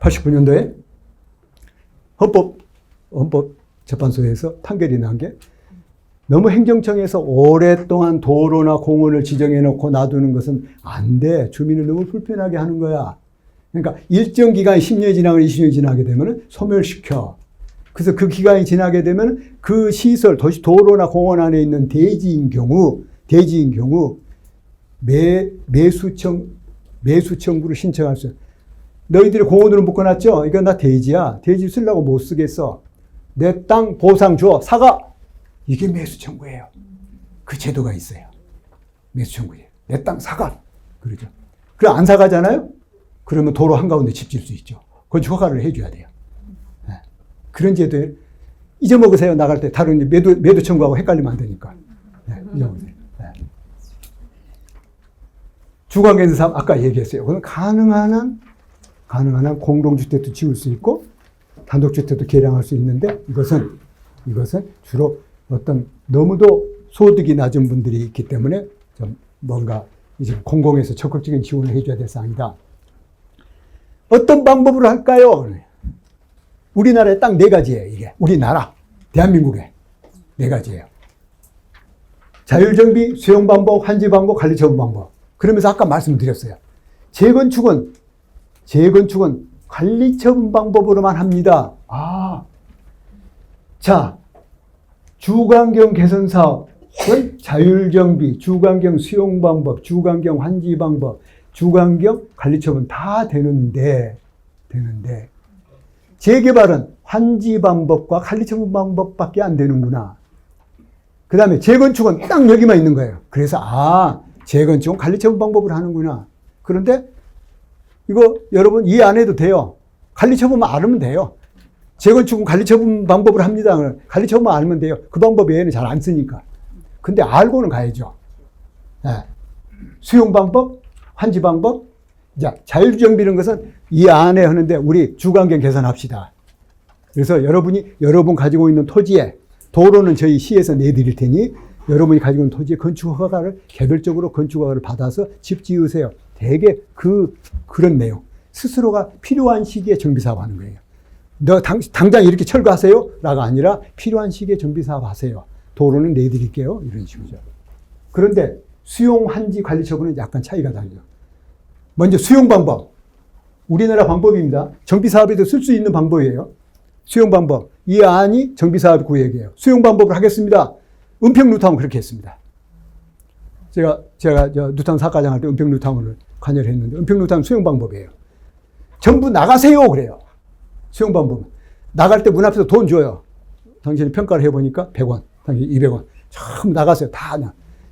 89년도에 헌법재판소에서 판결이 난 게 너무 행정청에서 오랫동안 도로나 공원을 지정해 놓고 놔두는 것은 안 돼. 주민을 너무 불편하게 하는 거야. 그러니까 일정 기간이 10년이 지나고 20년이 지나게 되면 소멸시켜. 그래서 그 기간이 지나게 되면 그 시설, 도로나 공원 안에 있는 대지인 경우 매수 청구를 신청할 수 있어요. 너희들이 공원으로 묶어놨죠? 이건 나 대지야. 대지 쓰려고 못 쓰겠어. 내 땅 보상 줘. 사가. 이게 매수 청구예요. 그 제도가 있어요. 매수 청구예요. 내 땅 사가. 그러죠. 그래 안 사가잖아요? 그러면 도로 한가운데 집 질 수 있죠. 그건 허가를 해줘야 돼요. 네. 그런 제도에 잊어먹으세요. 나갈 때 다른 매도 청구하고 헷갈리면 안 되니까. 네, 잊어먹으세요. 네. 주관계 있는 사람 아까 얘기했어요. 그건 가능한 한 공동주택도 지을 수 있고 단독주택도 개량할 수 있는데 이것은 주로 어떤 너무도 소득이 낮은 분들이 있기 때문에 좀 뭔가 이제 공공에서 적극적인 지원을 해줘야 될 사항이다. 어떤 방법으로 할까요? 우리나라에 딱 4가지예요. 이게 우리나라 대한민국에 4가지예요. 자율정비, 수용 방법, 환지 방법, 관리처분 방법. 그러면서 아까 말씀드렸어요. 재건축은 관리처분 방법으로만 합니다. 자, 주관경 개선 사업은 자율정비, 주관경 수용 방법, 주관경 환지 방법, 주관경 관리처분 다 되는데 재개발은 환지 방법과 관리처분 방법밖에 안 되는구나. 그 다음에 재건축은 딱 여기만 있는 거예요. 그래서 재건축은 관리처분 방법을 하는구나. 그런데 이거 여러분 이해 안 해도 돼요. 관리처분만 알면 돼요. 재건축은 관리처분 방법을 합니다. 관리처분만 알면 돼요. 그 방법 외에는 잘 안 쓰니까. 근데 알고는 가야죠. 네. 수용 방법, 환지 방법. 자, 자율주정비 이런 것은 이 안에 하는데 우리 주거환경 개선합시다. 그래서 여러분 가지고 있는 토지에 도로는 저희 시에서 내드릴 테니 여러분이 가지고 있는 토지에 건축허가를 개별적으로 건축허가를 받아서 집 지으세요. 대개 그런 내용. 스스로가 필요한 시기에 정비사업 하는 거예요. 너 당장 이렇게 철거하세요? 라가 아니라 필요한 시기에 정비사업 하세요. 도로는 내드릴게요. 이런 식이죠. 그런데 수용, 환지, 관리 처분은 약간 차이가 달라요. 먼저 수용 방법. 우리나라 방법입니다. 정비사업에도 쓸 수 있는 방법이에요. 수용 방법. 이 안이 정비사업 구역이에요. 수용 방법을 하겠습니다. 은평 뉴타운 그렇게 했습니다. 제가 뉴타운 사과장 할 때 은평 뉴타운을 관여를 했는데 은평 뉴타운 수용 방법이에요. 전부 나가세요 그래요. 수용 방법은. 나갈 때 문 앞에서 돈 줘요. 당신이 평가를 해보니까 100원, 당신 200원. 전부 나가세요. 다.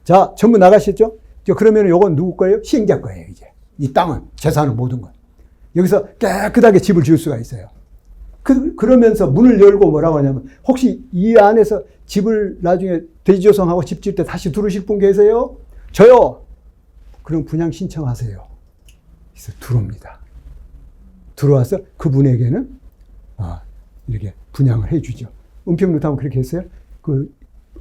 자, 전부 나가셨죠? 그러면 요건 누구 거예요? 시행자 거예요, 이제. 이 땅은, 재산은 모든 건. 여기서 깨끗하게 집을 지을 수가 있어요. 그러면서 문을 열고 뭐라고 하냐면, 혹시 이 안에서 집을 나중에 대지 조성하고 집 지을 때 다시 들어오실 분 계세요? 저요! 그럼 분양 신청하세요. 그래서 들어옵니다. 들어와서 그분에게는 이렇게 분양을 해주죠. 은평 뉴타운 그렇게 했어요.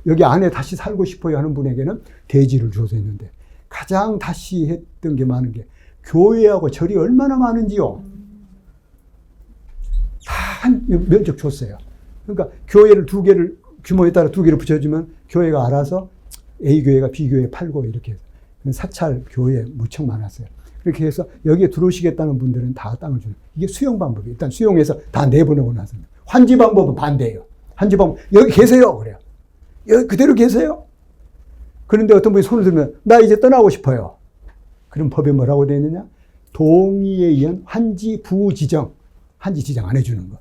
여기 안에 다시 살고 싶어요 하는 분에게는 대지를 줘서 했는데 가장 다시 했던 게 많은 게 교회하고 절이 얼마나 많은지요. 다 면적 줬어요. 그러니까 교회를 규모에 따라 2개를 붙여주면 교회가 알아서 A교회가 B교회에 팔고 이렇게 해서 사찰 교회 무척 많았어요. 그렇게 해서 여기에 들어오시겠다는 분들은 다 땅을 주는. 이게 수용 방법이에요. 일단 수용해서 다 내보내고 나서. 환지 방법은 반대예요. 환지 방법, 여기 계세요. 그래요. 여기 그대로 계세요. 그런데 어떤 분이 손을 들면, 나 이제 떠나고 싶어요. 그럼 법에 뭐라고 되어 있느냐? 동의에 의한 환지 부지정. 환지 지정 안 해주는 거.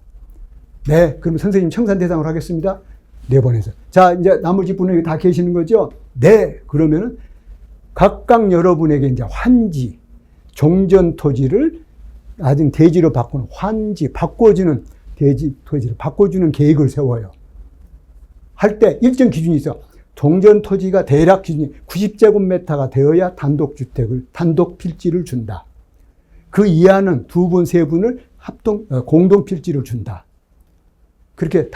네, 그럼 선생님 청산 대상으로 하겠습니다. 내보내서. 자, 이제 나머지 분은 여기 다 계시는 거죠? 네, 그러면은 각각 여러분에게 이제 환지, 종전 토지를 나중 대지로 바꾸는 환지, 바꿔주는 대지 토지를 바꿔주는 계획을 세워요. 할 때 일정 기준이 있어. 종전 토지가 대략 기준이 90제곱미터가 되어야 단독 필지를 준다. 그 이하는 2분, 3분을 공동 필지를 준다. 그렇게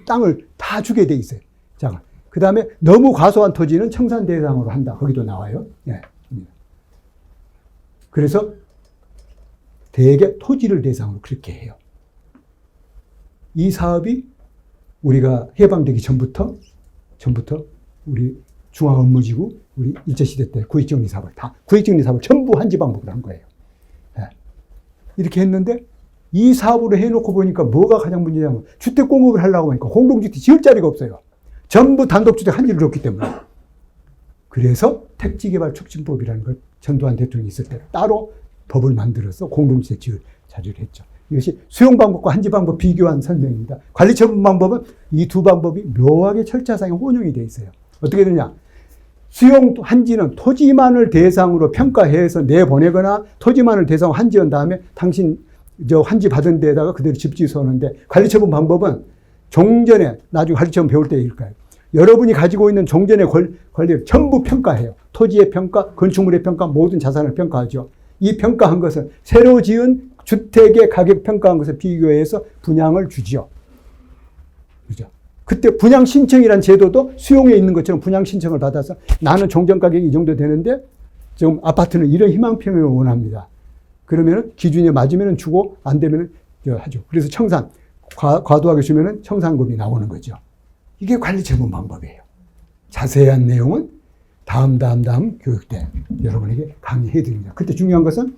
땅을 다 주게 돼 있어요. 자, 그 다음에 너무 과소한 토지는 청산 대상으로 한다. 거기도 나와요. 예. 그래서 대개 토지를 대상으로 그렇게 해요. 이 사업이 우리가 해방되기 전부터 우리 중앙업무지구, 우리 일제시대 때 구획정리 사업을 전부 환지 방법으로 한 거예요. 예. 이렇게 했는데 이 사업으로 해놓고 보니까 뭐가 가장 문제냐면 주택 공급을 하려고 하니까 공동주택 지을 자리가 없어요. 전부 단독주택 환지를 줬기 때문에. 그래서 택지개발촉진법이라는 걸 전두환 대통령이 있을 때 따로 법을 만들어서 공동주택 지을 자리를 했죠. 이것이 수용 방법과 환지 방법 비교한 설명입니다. 관리처분 방법은 이 두 방법이 묘하게 절차상에 혼용이 되어 있어요. 어떻게 되냐? 수용 환지는 토지만을 대상으로 평가해서 내보내거나 토지만을 대상으로 환지한 다음에 당신 환지 받은 데다가 그대로 집 지어서 오는데 관리처분 방법은 종전에 나중에 관리처분 배울 때일 거예요. 여러분이 가지고 있는 종전의 권리를 전부 평가해요. 토지의 평가, 건축물의 평가, 모든 자산을 평가하죠. 이 평가한 것은 새로 지은 주택의 가격 평가한 것에 비교해서 분양을 주지요. 그죠? 그때 분양 신청이라는 제도도 수용에 있는 것처럼 분양 신청을 받아서 나는 종전 가격이 이 정도 되는데 지금 아파트는 이런 희망평을 원합니다. 그러면은 기준에 맞으면 주고 안 되면 하죠. 그래서 청산, 과도하게 주면은 청산금이 나오는 거죠. 이게 관리 처분 방법이에요. 자세한 내용은 다음 교육 때 여러분에게 강의해 드립니다. 그때 중요한 것은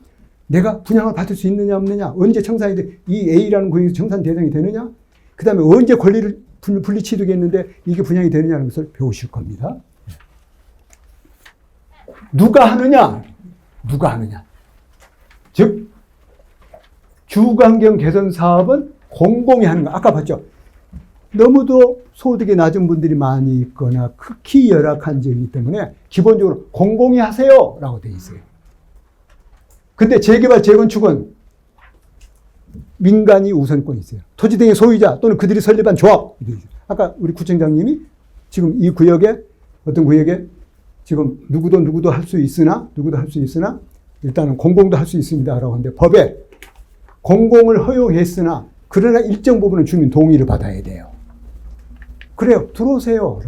내가 분양을 받을 수 있느냐 없느냐, 언제 청산이 돼, 이 A라는 구역에서 청산 대상이 되느냐, 그 다음에 언제 권리를 분리 취득했는데 이게 분양이 되느냐는 것을 배우실 겁니다. 누가 하느냐? 즉 주거환경 개선 사업은 공공이 하는 거. 아까 봤죠? 너무도 소득이 낮은 분들이 많이 있거나 극히 열악한 지역이기 때문에 기본적으로 공공이 하세요 라고 돼 있어요. 근데 재개발, 재건축은 민간이 우선권이 있어요. 토지 등의 소유자 또는 그들이 설립한 조합. 아까 우리 구청장님이 지금 이 구역에, 어떤 구역에 지금 누구도 할 수 있으나 일단은 공공도 할 수 있습니다 라고 하는데, 법에 공공을 허용했으나 그러나 일정 부분은 주민 동의를 받아야 돼요. 그래요. 들어오세요.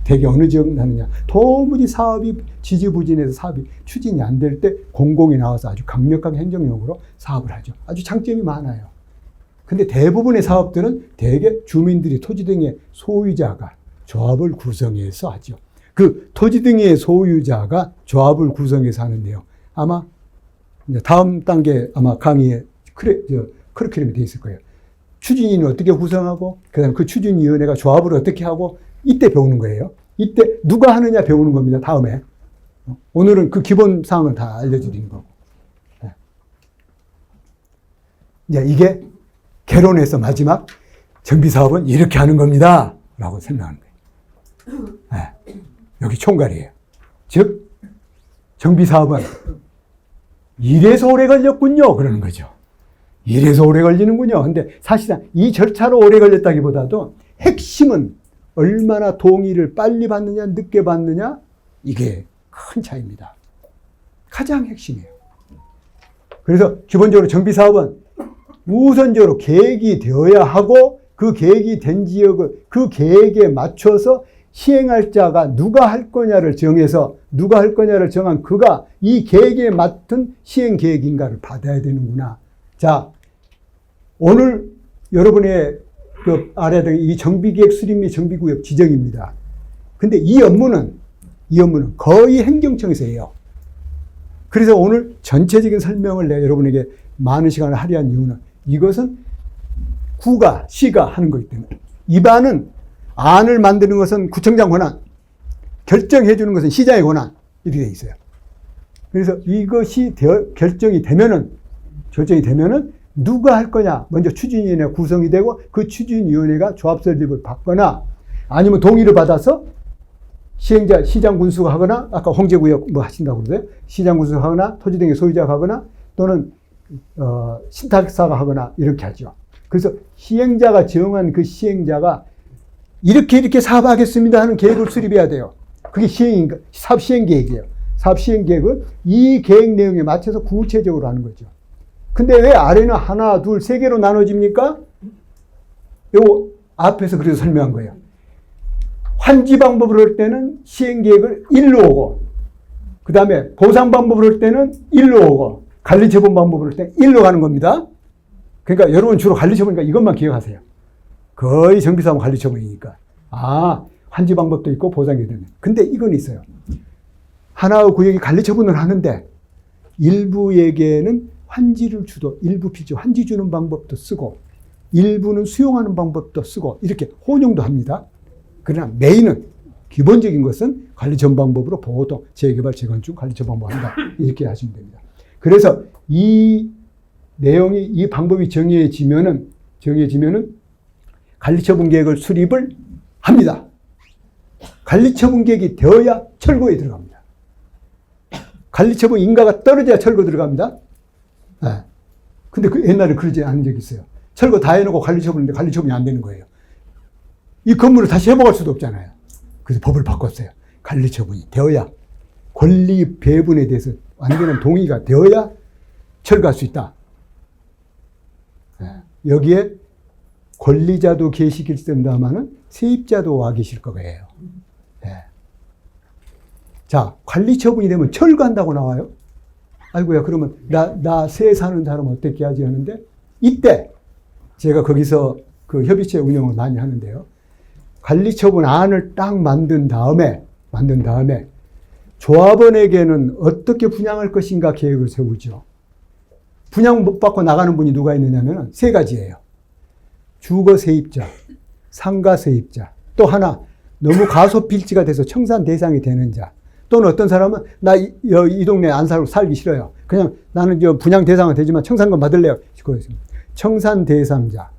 대개 어느 지역 나느냐. 도무지 사업이 지지부진해서 사업이 추진이 안 될 때 공공이 나와서 아주 강력하게 행정력으로 사업을 하죠. 아주 장점이 많아요. 근데 대부분의 사업들은 대개 주민들이 토지 등의 소유자가 조합을 구성해서 하죠. 그 토지 등의 소유자가 조합을 구성해서 하는데요. 아마 다음 단계 아마 강의에 커리큘럼이 되어 있을 거예요. 추진위는 어떻게 구성하고, 그 다음에 그 추진위원회가 조합을 어떻게 하고, 이때 배우는 거예요. 이때 누가 하느냐 배우는 겁니다. 다음에. 오늘은 그 기본 사항을 다 알려드리는 거고. 이제 이게 개론에서 마지막 정비사업은 이렇게 하는 겁니다 라고 설명하는 거예요. 여기 총괄이에요. 즉 정비사업은 이래서 오래 걸렸군요 그러는 거죠. 이래서 오래 걸리는군요. 근데 사실상 이 절차로 오래 걸렸다기보다도 핵심은 얼마나 동의를 빨리 받느냐 늦게 받느냐, 이게 큰 차이입니다. 가장 핵심이에요. 그래서 기본적으로 정비사업은 우선적으로 계획이 되어야 하고, 그 계획이 된 지역을 그 계획에 맞춰서 시행할 자가 누가 할 거냐를 정해서, 누가 할 거냐를 정한 그가 이 계획에 맞춘 시행 계획인가를 받아야 되는구나. 자, 오늘 여러분의 그 알아야 될 이 정비계획 수립 및 정비구역 지정입니다. 근데 이 업무는 거의 행정청에서 해요. 그래서 오늘 전체적인 설명을 내가 여러분에게 많은 시간을 할애한 이유는, 이것은 구가, 시가 하는 거기 때문에. 입안은 안을 만드는 것은 구청장 권한, 결정해 주는 것은 시장의 권한, 이렇게 돼 있어요. 그래서 이것이 결정이 되면은 누가 할 거냐, 먼저 추진위원회 구성이 되고, 그 추진위원회가 조합 설립을 받거나, 아니면 동의를 받아서 시행자, 시장 군수가 하거나, 아까 홍제구역 뭐 하신다고 그러세요? 시장 군수가 하거나, 토지 등의 소유자가 하거나, 또는 신탁사가 하거나, 이렇게 하죠. 그래서 시행자가 정한 그 시행자가 이렇게 사업하겠습니다 하는 계획을 수립해야 돼요. 그게 사업 시행 계획이에요. 사업 시행 계획은 이 계획 내용에 맞춰서 구체적으로 하는 거죠. 근데 왜 아래는 하나, 둘, 세 개로 나눠집니까? 요 앞에서 그래서 설명한 거예요. 환지 방법을 할 때는 시행 계획을 1로 오고, 그 다음에 보상 방법을 할 때는 1로 오고, 관리 처분 방법을 할 때는 1로 가는 겁니다. 그러니까 여러분 주로 관리 처분이니까 이것만 기억하세요. 거의 정비사업 관리 처분이니까. 환지 방법도 있고 보상이 되는. 근데 이건 있어요. 하나의 구역이 관리 처분을 하는데 일부에게는 환지를 주도, 일부 필지 환지 주는 방법도 쓰고, 일부는 수용하는 방법도 쓰고, 이렇게 혼용도 합니다. 그러나 메인은, 기본적인 것은 관리 처분 방법으로 보통 재개발, 재건축 관리 처분 방법 한다. 이렇게 하시면 됩니다. 그래서 이 내용이, 이 방법이 정해지면은 관리처분 계획을 수립을 합니다. 관리처분 계획이 되어야 철거에 들어갑니다. 관리처분 인가가 떨어져야 철거 들어갑니다. 근데 옛날에 그러지 않은 적이 있어요. 철거 다 해놓고 관리처분인데 관리처분이 안 되는 거예요. 이 건물을 다시 회복할 수도 없잖아요. 그래서 법을 바꿨어요. 관리처분이 되어야, 권리 배분에 대해서 완전한 동의가 되어야 철거할 수 있다. 여기에 권리자도 계시길 땐다마는 세입자도 와 계실 거예요. 자, 관리 처분이 되면 철거한다고 나와요. 아이고야, 그러면 나 새 사는 사람 어떻게 하지 하는데, 이때 제가 거기서 그 협의체 운영을 많이 하는데요. 관리 처분 안을 딱 만든 다음에 조합원에게는 어떻게 분양할 것인가 계획을 세우죠. 분양 못 받고 나가는 분이 누가 있느냐면 세 가지예요. 주거 세입자, 상가 세입자, 또 하나 너무 가소 필지가 돼서 청산 대상이 되는 자, 또는 어떤 사람은 나 이 동네 안 살기 싫어요. 그냥 나는 분양 대상은 되지만 청산권 받을래요. 청산 대상자,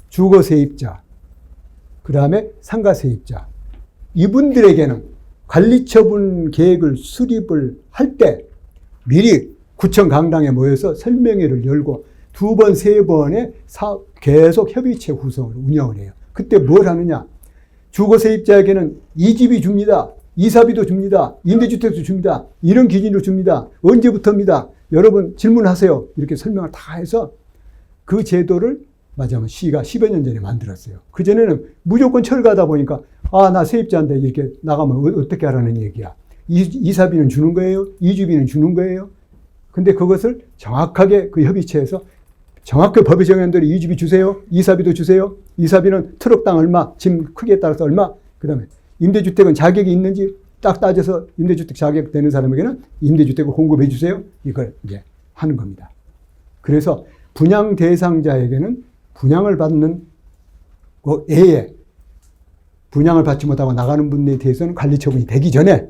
주거 세입자, 그 다음에 상가 세입자. 이분들에게는 관리처분 계획을 수립을 할 때 미리 구청 강당에 모여서 설명회를 열고 2번, 3번에 계속 협의체 구성을 운영을 해요. 그때 뭘 하느냐? 주거 세입자에게는 이집이 줍니다. 이사비도 줍니다. 임대주택도 줍니다. 이런 기준으로 줍니다. 언제부터입니다. 여러분 질문하세요. 이렇게 설명을 다 해서 그 제도를 맞아면 시가 10여 년 전에 만들었어요. 그전에는 무조건 철가다 보니까 나 세입자인데 이렇게 나가면 어떻게 하라는 얘기야. 이사비는 주는 거예요? 이주비는 주는 거예요? 근데 그것을 정확하게 그 협의체에서 정확하게 법에 정한 대로 이주비 주세요. 이사비도 주세요. 이사비는 트럭당 얼마, 짐 크기에 따라서 얼마. 그 다음에 임대주택은 자격이 있는지 딱 따져서 임대주택 자격 되는 사람에게는 임대주택을 공급해 주세요. 이걸 이제 하는 겁니다. 그래서 분양 대상자에게는 분양을 받는 애에 분양을 받지 못하고 나가는 분에 대해서는 관리 처분이 되기 전에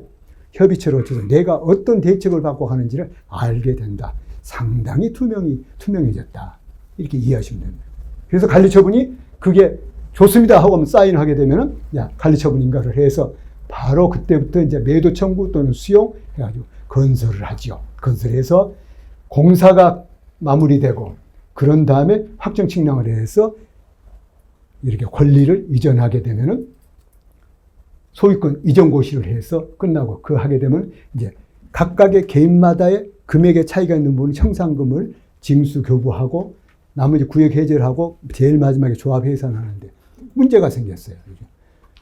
협의체를 거쳐서 내가 어떤 대책을 받고 가는지를 알게 된다. 상당히 투명해졌다. 이렇게 이해하시면 됩니다. 그래서 관리 처분이 그게 좋습니다 하고 사인하게 되면은 관리 처분 인가를 해서 바로 그때부터 이제 매도 청구 또는 수용 해가지고 건설을 하죠. 건설해서 공사가 마무리되고 그런 다음에 확정 측량을 해서 이렇게 권리를 이전하게 되면은 소유권 이전 고시를 해서 끝나고 그 하게 되면 이제 각각의 개인마다의 금액의 차이가 있는 부분은 청산금을 징수 교부하고 나머지 구역 해제를 하고 제일 마지막에 조합 해산하는데 문제가 생겼어요.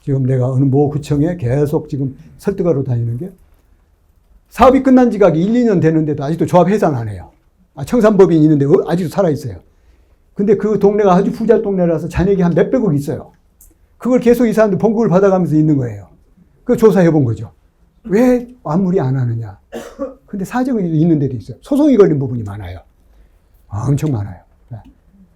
지금 내가 어느 모 구청에 계속 지금 설득하러 다니는 게 사업이 끝난 지가 1, 2년 되는데도 아직도 조합 해산 안 해요. 청산법인이 있는데 아직도 살아있어요. 근데 그 동네가 아주 부자 동네라서 잔액이 한 몇백억 있어요. 그걸 계속 이 사람들 봉급을 받아가면서 있는 거예요. 그 조사해 본 거죠. 왜 마무리 안 하느냐. 근데 사정이 있는 데도 있어요. 소송이 걸린 부분이 많아요. 엄청 많아요.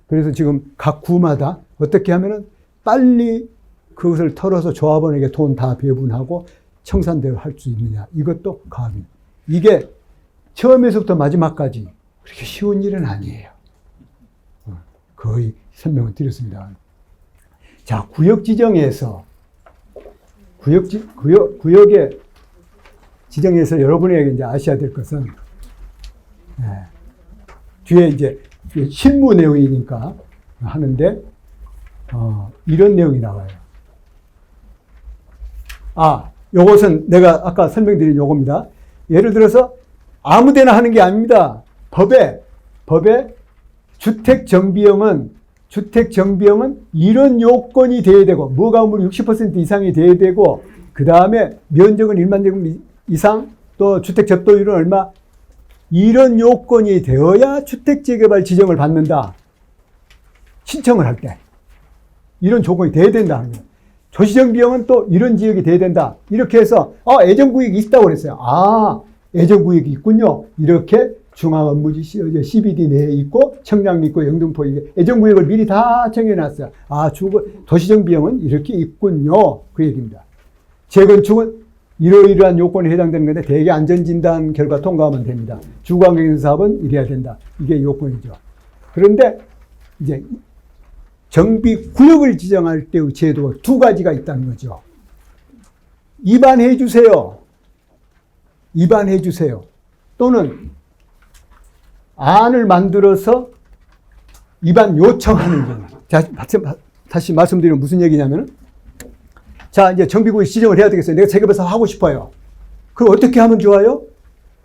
그래서 지금 각 구마다 어떻게 하면은 빨리 그것을 털어서 조합원에게 돈 다 배분하고 청산대로 할 수 있느냐. 이것도 가업입니다. 이게 처음에서부터 마지막까지 그렇게 쉬운 일은 아니에요. 거의 설명을 드렸습니다. 자, 구역 지정에서 구역의 지정에서 여러분에게 이제 아셔야 될 것은 뒤에 이제 실무 내용이니까 하는데 이런 내용이 나와요. 요것은 내가 아까 설명드린 요겁니다. 예를 들어서 아무데나 하는 게 아닙니다. 법에 주택정비형은 이런 요건이 돼야 되고 무가구물 60% 이상이 돼야 되고 그 다음에 면적은 1만 제곱 이상 또 주택 접도율은 얼마 이런 요건이 되어야 주택재개발 지정을 받는다. 신청을 할 때 이런 조건이 돼야 된다는 거예요. 조시정비형은 또 이런 지역이 돼야 된다. 이렇게 해서 애정구역이 있다고 그랬어요. 애정구역이 있군요. 이렇게 중앙업무지 CBD 내에 있고 청량리 있고 영등포 이게 애정구역을 미리 다 정해놨어요. 도시정비형은 이렇게 있군요. 그 얘기입니다. 재건축은 이러이러한 요건에 해당되는 건데 대개 안전진단 결과 통과하면 됩니다. 주거환경사업은 이래야 된다. 이게 요건이죠. 그런데 이제 정비구역을 지정할 때의 제도가 두 가지가 있다는 거죠. 입안해 주세요. 또는 안을 만들어서 입안 요청하는 경우. 다시 말씀드리면 무슨 얘기냐면 이제 정비구역 지정을 해야 되겠어요. 내가 재개발 사업 하고 싶어요. 그럼 어떻게 하면 좋아요?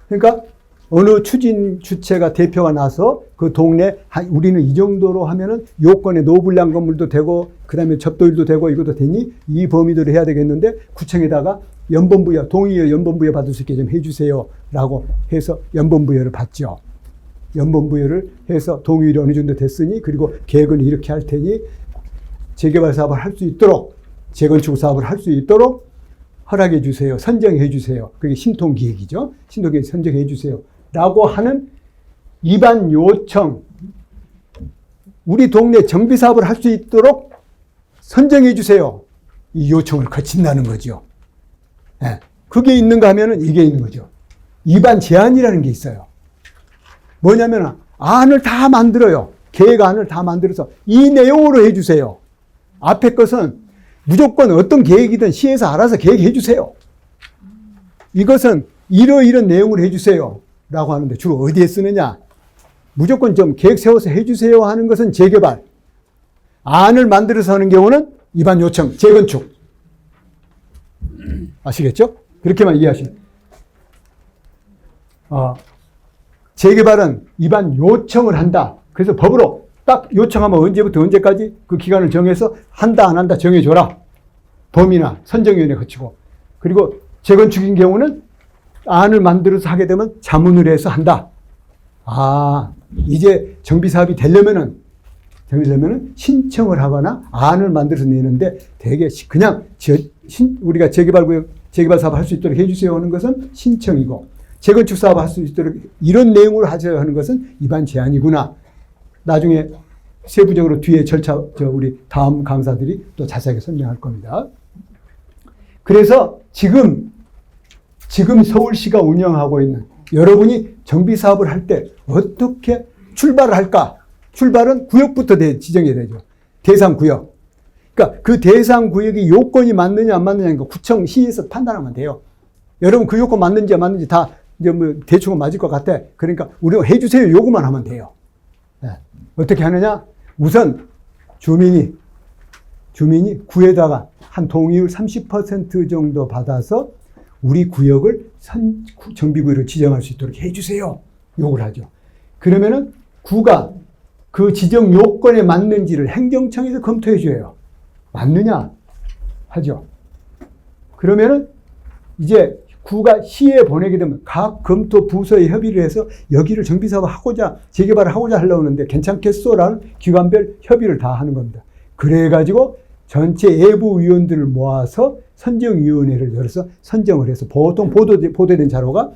그러니까 어느 추진 주체가 대표가 나서 그 동네 우리는 이 정도로 하면은 요건에 노불량 건물도 되고 그다음에 접도율도 되고 이것도 되니 이 범위대로 해야 되겠는데 구청에다가 연번부여 동의여 연번부여 받을 수 있게 좀 해주세요 라고 해서 연번부여를 받죠. 연번부여를 해서 동의율이 어느 정도 됐으니 그리고 계획은 이렇게 할 테니 재개발 사업을 할 수 있도록 재건축 사업을 할 수 있도록 허락해 주세요. 선정해 주세요. 그게 신통기획이죠. 신통기획 선정해 주세요. 라고 하는 입안 요청. 우리 동네 정비 사업을 할 수 있도록 선정해 주세요. 이 요청을 거친다는 거죠. 그게 있는가 하면은 이게 있는 거죠. 입안 제안이라는 게 있어요. 뭐냐면 안을 다 만들어요. 계획안을 다 만들어서 이 내용으로 해 주세요. 앞에 것은 무조건 어떤 계획이든 시에서 알아서 계획해 주세요. 이것은 이런 내용을 해 주세요. 라고 하는데 주로 어디에 쓰느냐? 무조건 좀 계획 세워서 해 주세요 하는 것은 재개발. 안을 만들어서 하는 경우는 입안 요청, 재건축. 아시겠죠? 그렇게만 이해하시면. 재개발은 입안 요청을 한다. 그래서 법으로 딱 요청하면 언제부터 언제까지 그 기간을 정해서 한다 안 한다 정해줘라. 범위나 선정위원회 거치고. 그리고 재건축인 경우는 안을 만들어서 하게 되면 자문을 해서 한다. 이제 정비사업이 되려면은 신청을 하거나 안을 만들어서 내는데 되게 그냥 우리가 재개발 사업 할 수 있도록 해주세요 하는 것은 신청이고, 재건축 사업 할 수 있도록 이런 내용을 하세요 하는 것은 입안 제안이구나. 나중에 세부적으로 뒤에 절차, 우리 다음 강사들이 또 자세하게 설명할 겁니다. 그래서 지금 서울시가 운영하고 있는 여러분이 정비 사업을 할 때 어떻게 출발을 할까? 출발은 구역부터 지정해야 되죠. 대상 구역. 그러니까 그 대상 구역이 요건이 맞느냐 안 맞느냐니까 구청, 시에서 판단하면 돼요. 여러분 그 요건 맞는지 안 맞는지 다 이제 뭐 대충은 맞을 것 같아. 그러니까 우리가 해주세요 요구만 하면 돼요. 네. 어떻게 하느냐? 우선 주민이 구에다가 한 동의율 30% 정도 받아서 우리 구역을 정비구역으로 지정할 수 있도록 해주세요. 요구를 하죠. 그러면은 구가 그 지정 요건에 맞는지를 행정청에서 검토해 줘요. 맞느냐? 하죠. 그러면은 이제 구가 시에 보내게 되면 각 검토 부서에 협의를 해서 여기를 정비사업 하고자, 재개발을 하고자 하려고 하는데 괜찮겠소라는 기관별 협의를 다 하는 겁니다. 그래가지고 전체 예부위원들을 모아서 선정위원회를 열어서 선정을 해서 보통 보도된 자료가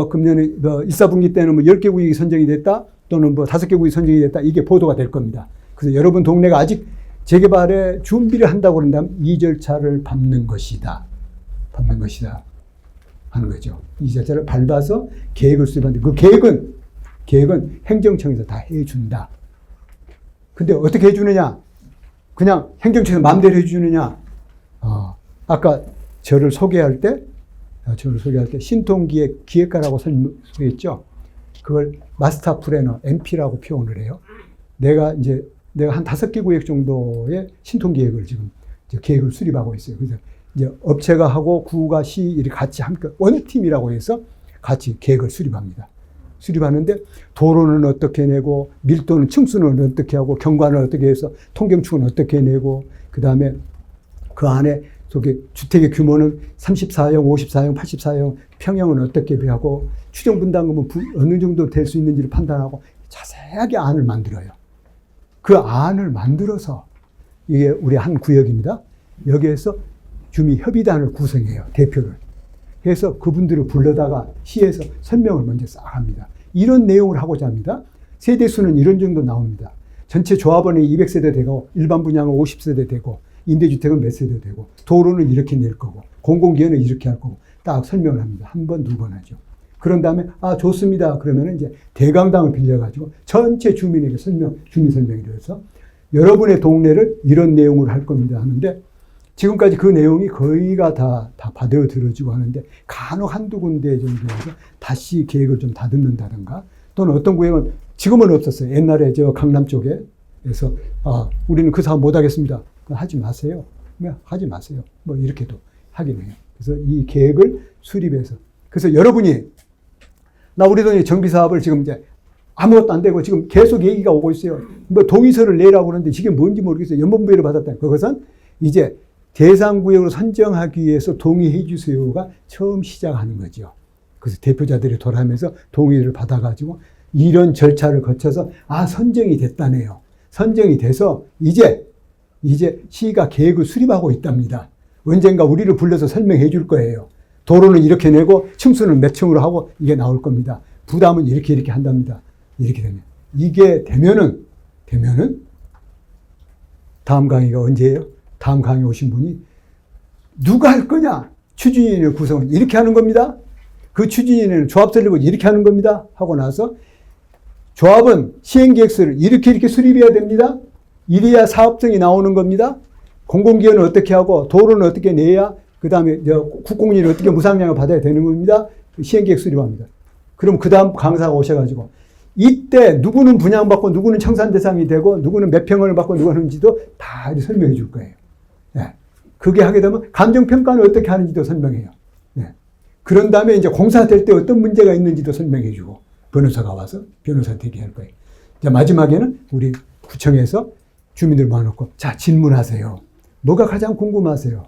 금년에 1, 4분기 때는 10개 구역이 선정이 됐다 또는 5개 구역이 선정이 됐다 이게 보도가 될 겁니다. 그래서 여러분 동네가 아직 재개발에 준비를 한다고 그런다면 이 절차를 밟는 것이다. 하는 거죠. 이 절차를 밟아서 계획을 수립하는데 그 계획은 행정청에서 다 해준다. 근데 어떻게 해주느냐? 그냥 행정청에서 마음대로 해주느냐? 아까 저를 소개할 때 신통기획 기획가라고 소개했죠. 그걸 마스터 플래너 MP라고 표현을 해요. 내가 한 5개 구역 정도의 신통기획을 지금 계획을 수립하고 있어요. 그래서 이제 업체가 하고 구가 시 이렇게 같이 함께 원팀이라고 해서 같이 계획을 수립합니다. 수립하는데 도로는 어떻게 내고 밀도는 층수는 어떻게 하고 경관을 어떻게 해서 통경축은 어떻게 내고 그다음에 그 안에 주택의 규모는 34형, 54형, 84형 평형은 어떻게 하고 추정 분담금은 어느 정도 될 수 있는지를 판단하고 자세하게 안을 만들어요. 그 안을 만들어서 이게 우리 한 구역입니다. 여기에서 주민협의단을 구성해요. 대표를. 그래서 그분들을 불러다가 시에서 설명을 먼저 싹 합니다. 이런 내용을 하고자 합니다. 세대수는 이런 정도 나옵니다. 전체 조합원은 200세대 되고 일반 분양은 50세대 되고 임대주택은 몇 세대 되고 도로는 이렇게 낼 거고 공공기관은 이렇게 할 거고 딱 설명을 합니다. 한 번, 두 번 하죠. 그런 다음에 좋습니다. 그러면 이제 대강당을 빌려가지고 전체 주민에게 주민 설명을 해서 여러분의 동네를 이런 내용으로 할 겁니다 하는데 지금까지 그 내용이 거의가 다 받아들여지고 하는데 간혹 한두 군데 정도에서 다시 계획을 좀 다듬는다든가 또는 어떤 구역은 지금은 없었어요. 옛날에 강남 쪽에서 우리는 그 사업 못 하겠습니다. 하지 마세요. 하지 마세요. 이렇게도 하긴 해요. 그래서 이 계획을 수립해서 그래서 여러분이 우리 동네 정비 사업을 지금 이제 아무것도 안 되고 지금 계속 얘기가 오고 있어요. 동의서를 내라고 하는데 이게 뭔지 모르겠어요. 연봉부여를 받았다. 그것은 이제 대상구역으로 선정하기 위해서 동의해 주세요가 처음 시작하는 거죠. 그래서 대표자들이 돌아가면서 동의를 받아가지고 이런 절차를 거쳐서 선정이 됐다네요. 선정이 돼서 이제 시가 계획을 수립하고 있답니다. 언젠가 우리를 불러서 설명해 줄 거예요. 도로는 이렇게 내고 층수는 몇 층으로 하고 이게 나올 겁니다. 부담은 이렇게 한답니다. 이렇게 되면. 이게 되면은 다음 강의가 언제예요? 다음 강의 오신 분이 누가 할 거냐? 추진위원회 구성을 이렇게 하는 겁니다. 그 추진위원회는 조합 설립을 이렇게 하는 겁니다. 하고 나서 조합은 시행계획서를 이렇게 수립해야 됩니다. 이래야 사업성이 나오는 겁니다. 공공기관은 어떻게 하고 도로는 어떻게 내야 그 다음에 국공립은 어떻게 무상량을 받아야 되는 겁니다. 시행계획 수립합니다. 그럼 그 다음 강사가 오셔가지고 이때 누구는 분양받고 누구는 청산 대상이 되고 누구는 몇 평을 받고 누가 하는지도 다 설명해 줄 거예요. 네. 그게 하게 되면 감정평가는 어떻게 하는지도 설명해요. 네. 그런 다음에 이제 공사될 때 어떤 문제가 있는지도 설명해 주고 변호사가 와서 변호사 대기할 거예요. 자, 마지막에는 우리 구청에서 주민들 모아놓고 자, 질문하세요. 뭐가 가장 궁금하세요?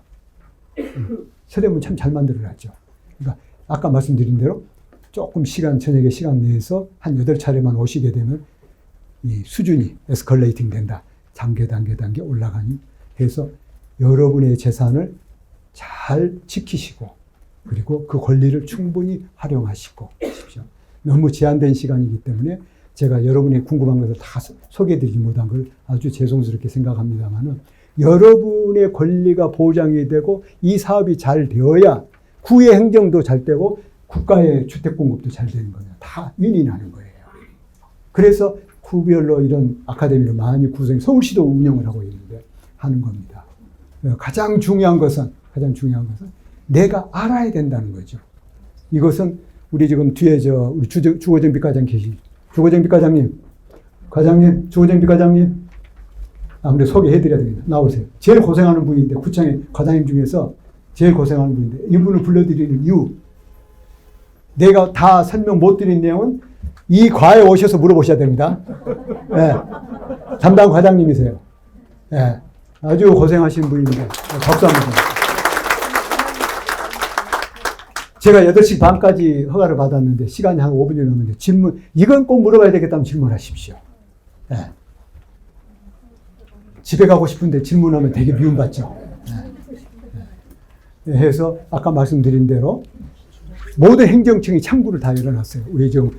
서대문 참 잘 만들어놨죠. 그러니까 아까 말씀드린 대로 조금 저녁에 시간 내서 한 8차례만 오시게 되면 이 수준이 에스컬레이팅 된다. 단계 올라가니 해서 여러분의 재산을 잘 지키시고 그리고 그 권리를 충분히 활용하시고 하십시오. 너무 제한된 시간이기 때문에 제가 여러분이 궁금한 것을 다 소개해드리지 못한 걸 아주 죄송스럽게 생각합니다만은 여러분의 권리가 보장이 되고 이 사업이 잘 되어야 구의 행정도 잘 되고 국가의 주택 공급도 잘 되는 거예요. 다 윈윈하는 거예요. 그래서 구별로 이런 아카데미를 많이 서울시도 운영을 하고 있는데 하는 겁니다. 가장 중요한 것은 내가 알아야 된다는 거죠. 이것은 우리 지금 뒤에 우리 주호정비 과장 계시죠. 주호정비 과장님, 주호정비 과장님, 아무래도 소개해드려야 되겠다. 나오세요. 제일 고생하는 분인데, 구청의 과장님 중에서 제일 고생하는 분인데, 이분을 불러드리는 이유, 내가 다 설명 못 드린 내용은 이 과에 오셔서 물어보셔야 됩니다. 네. 담당 과장님이세요. 네. 아주 고생하신 분입니다. 박수 한번 주세요. 제가 8시 반까지 허가를 받았는데 시간이 한 5분이 넘었는데 질문, 이건 꼭 물어봐야 되겠다면 질문하십시오. 네. 집에 가고 싶은데 질문하면 되게 미움받죠. 네. 해서 아까 말씀드린 대로 모든 행정청이 창구를 다 열어놨어요. 우리 지금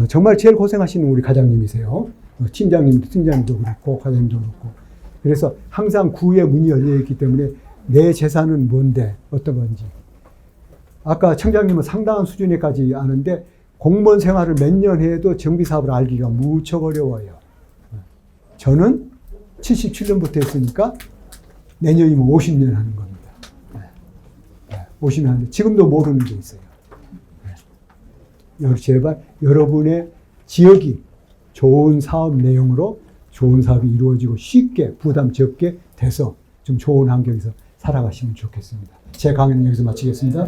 정말 제일 고생하시는 우리 과장님이세요. 팀장님도 그렇고 과장님도 그렇고. 그래서 항상 구의 문이 열려있기 때문에 내 재산은 뭔데 어떤 건지. 아까 청장님은 상당한 수준에까지 아는데 공무원 생활을 몇 년 해도 정비사업을 알기가 무척 어려워요. 저는 77년부터 했으니까 내년이면 50년 하는 겁니다. 50년 하는데 지금도 모르는 게 있어요. 제발 여러분의 지역이 좋은 사업 내용으로 좋은 사업이 이루어지고 쉽게 부담 적게 돼서 좀 좋은 환경에서 살아가시면 좋겠습니다. 제 강의는 여기서 마치겠습니다.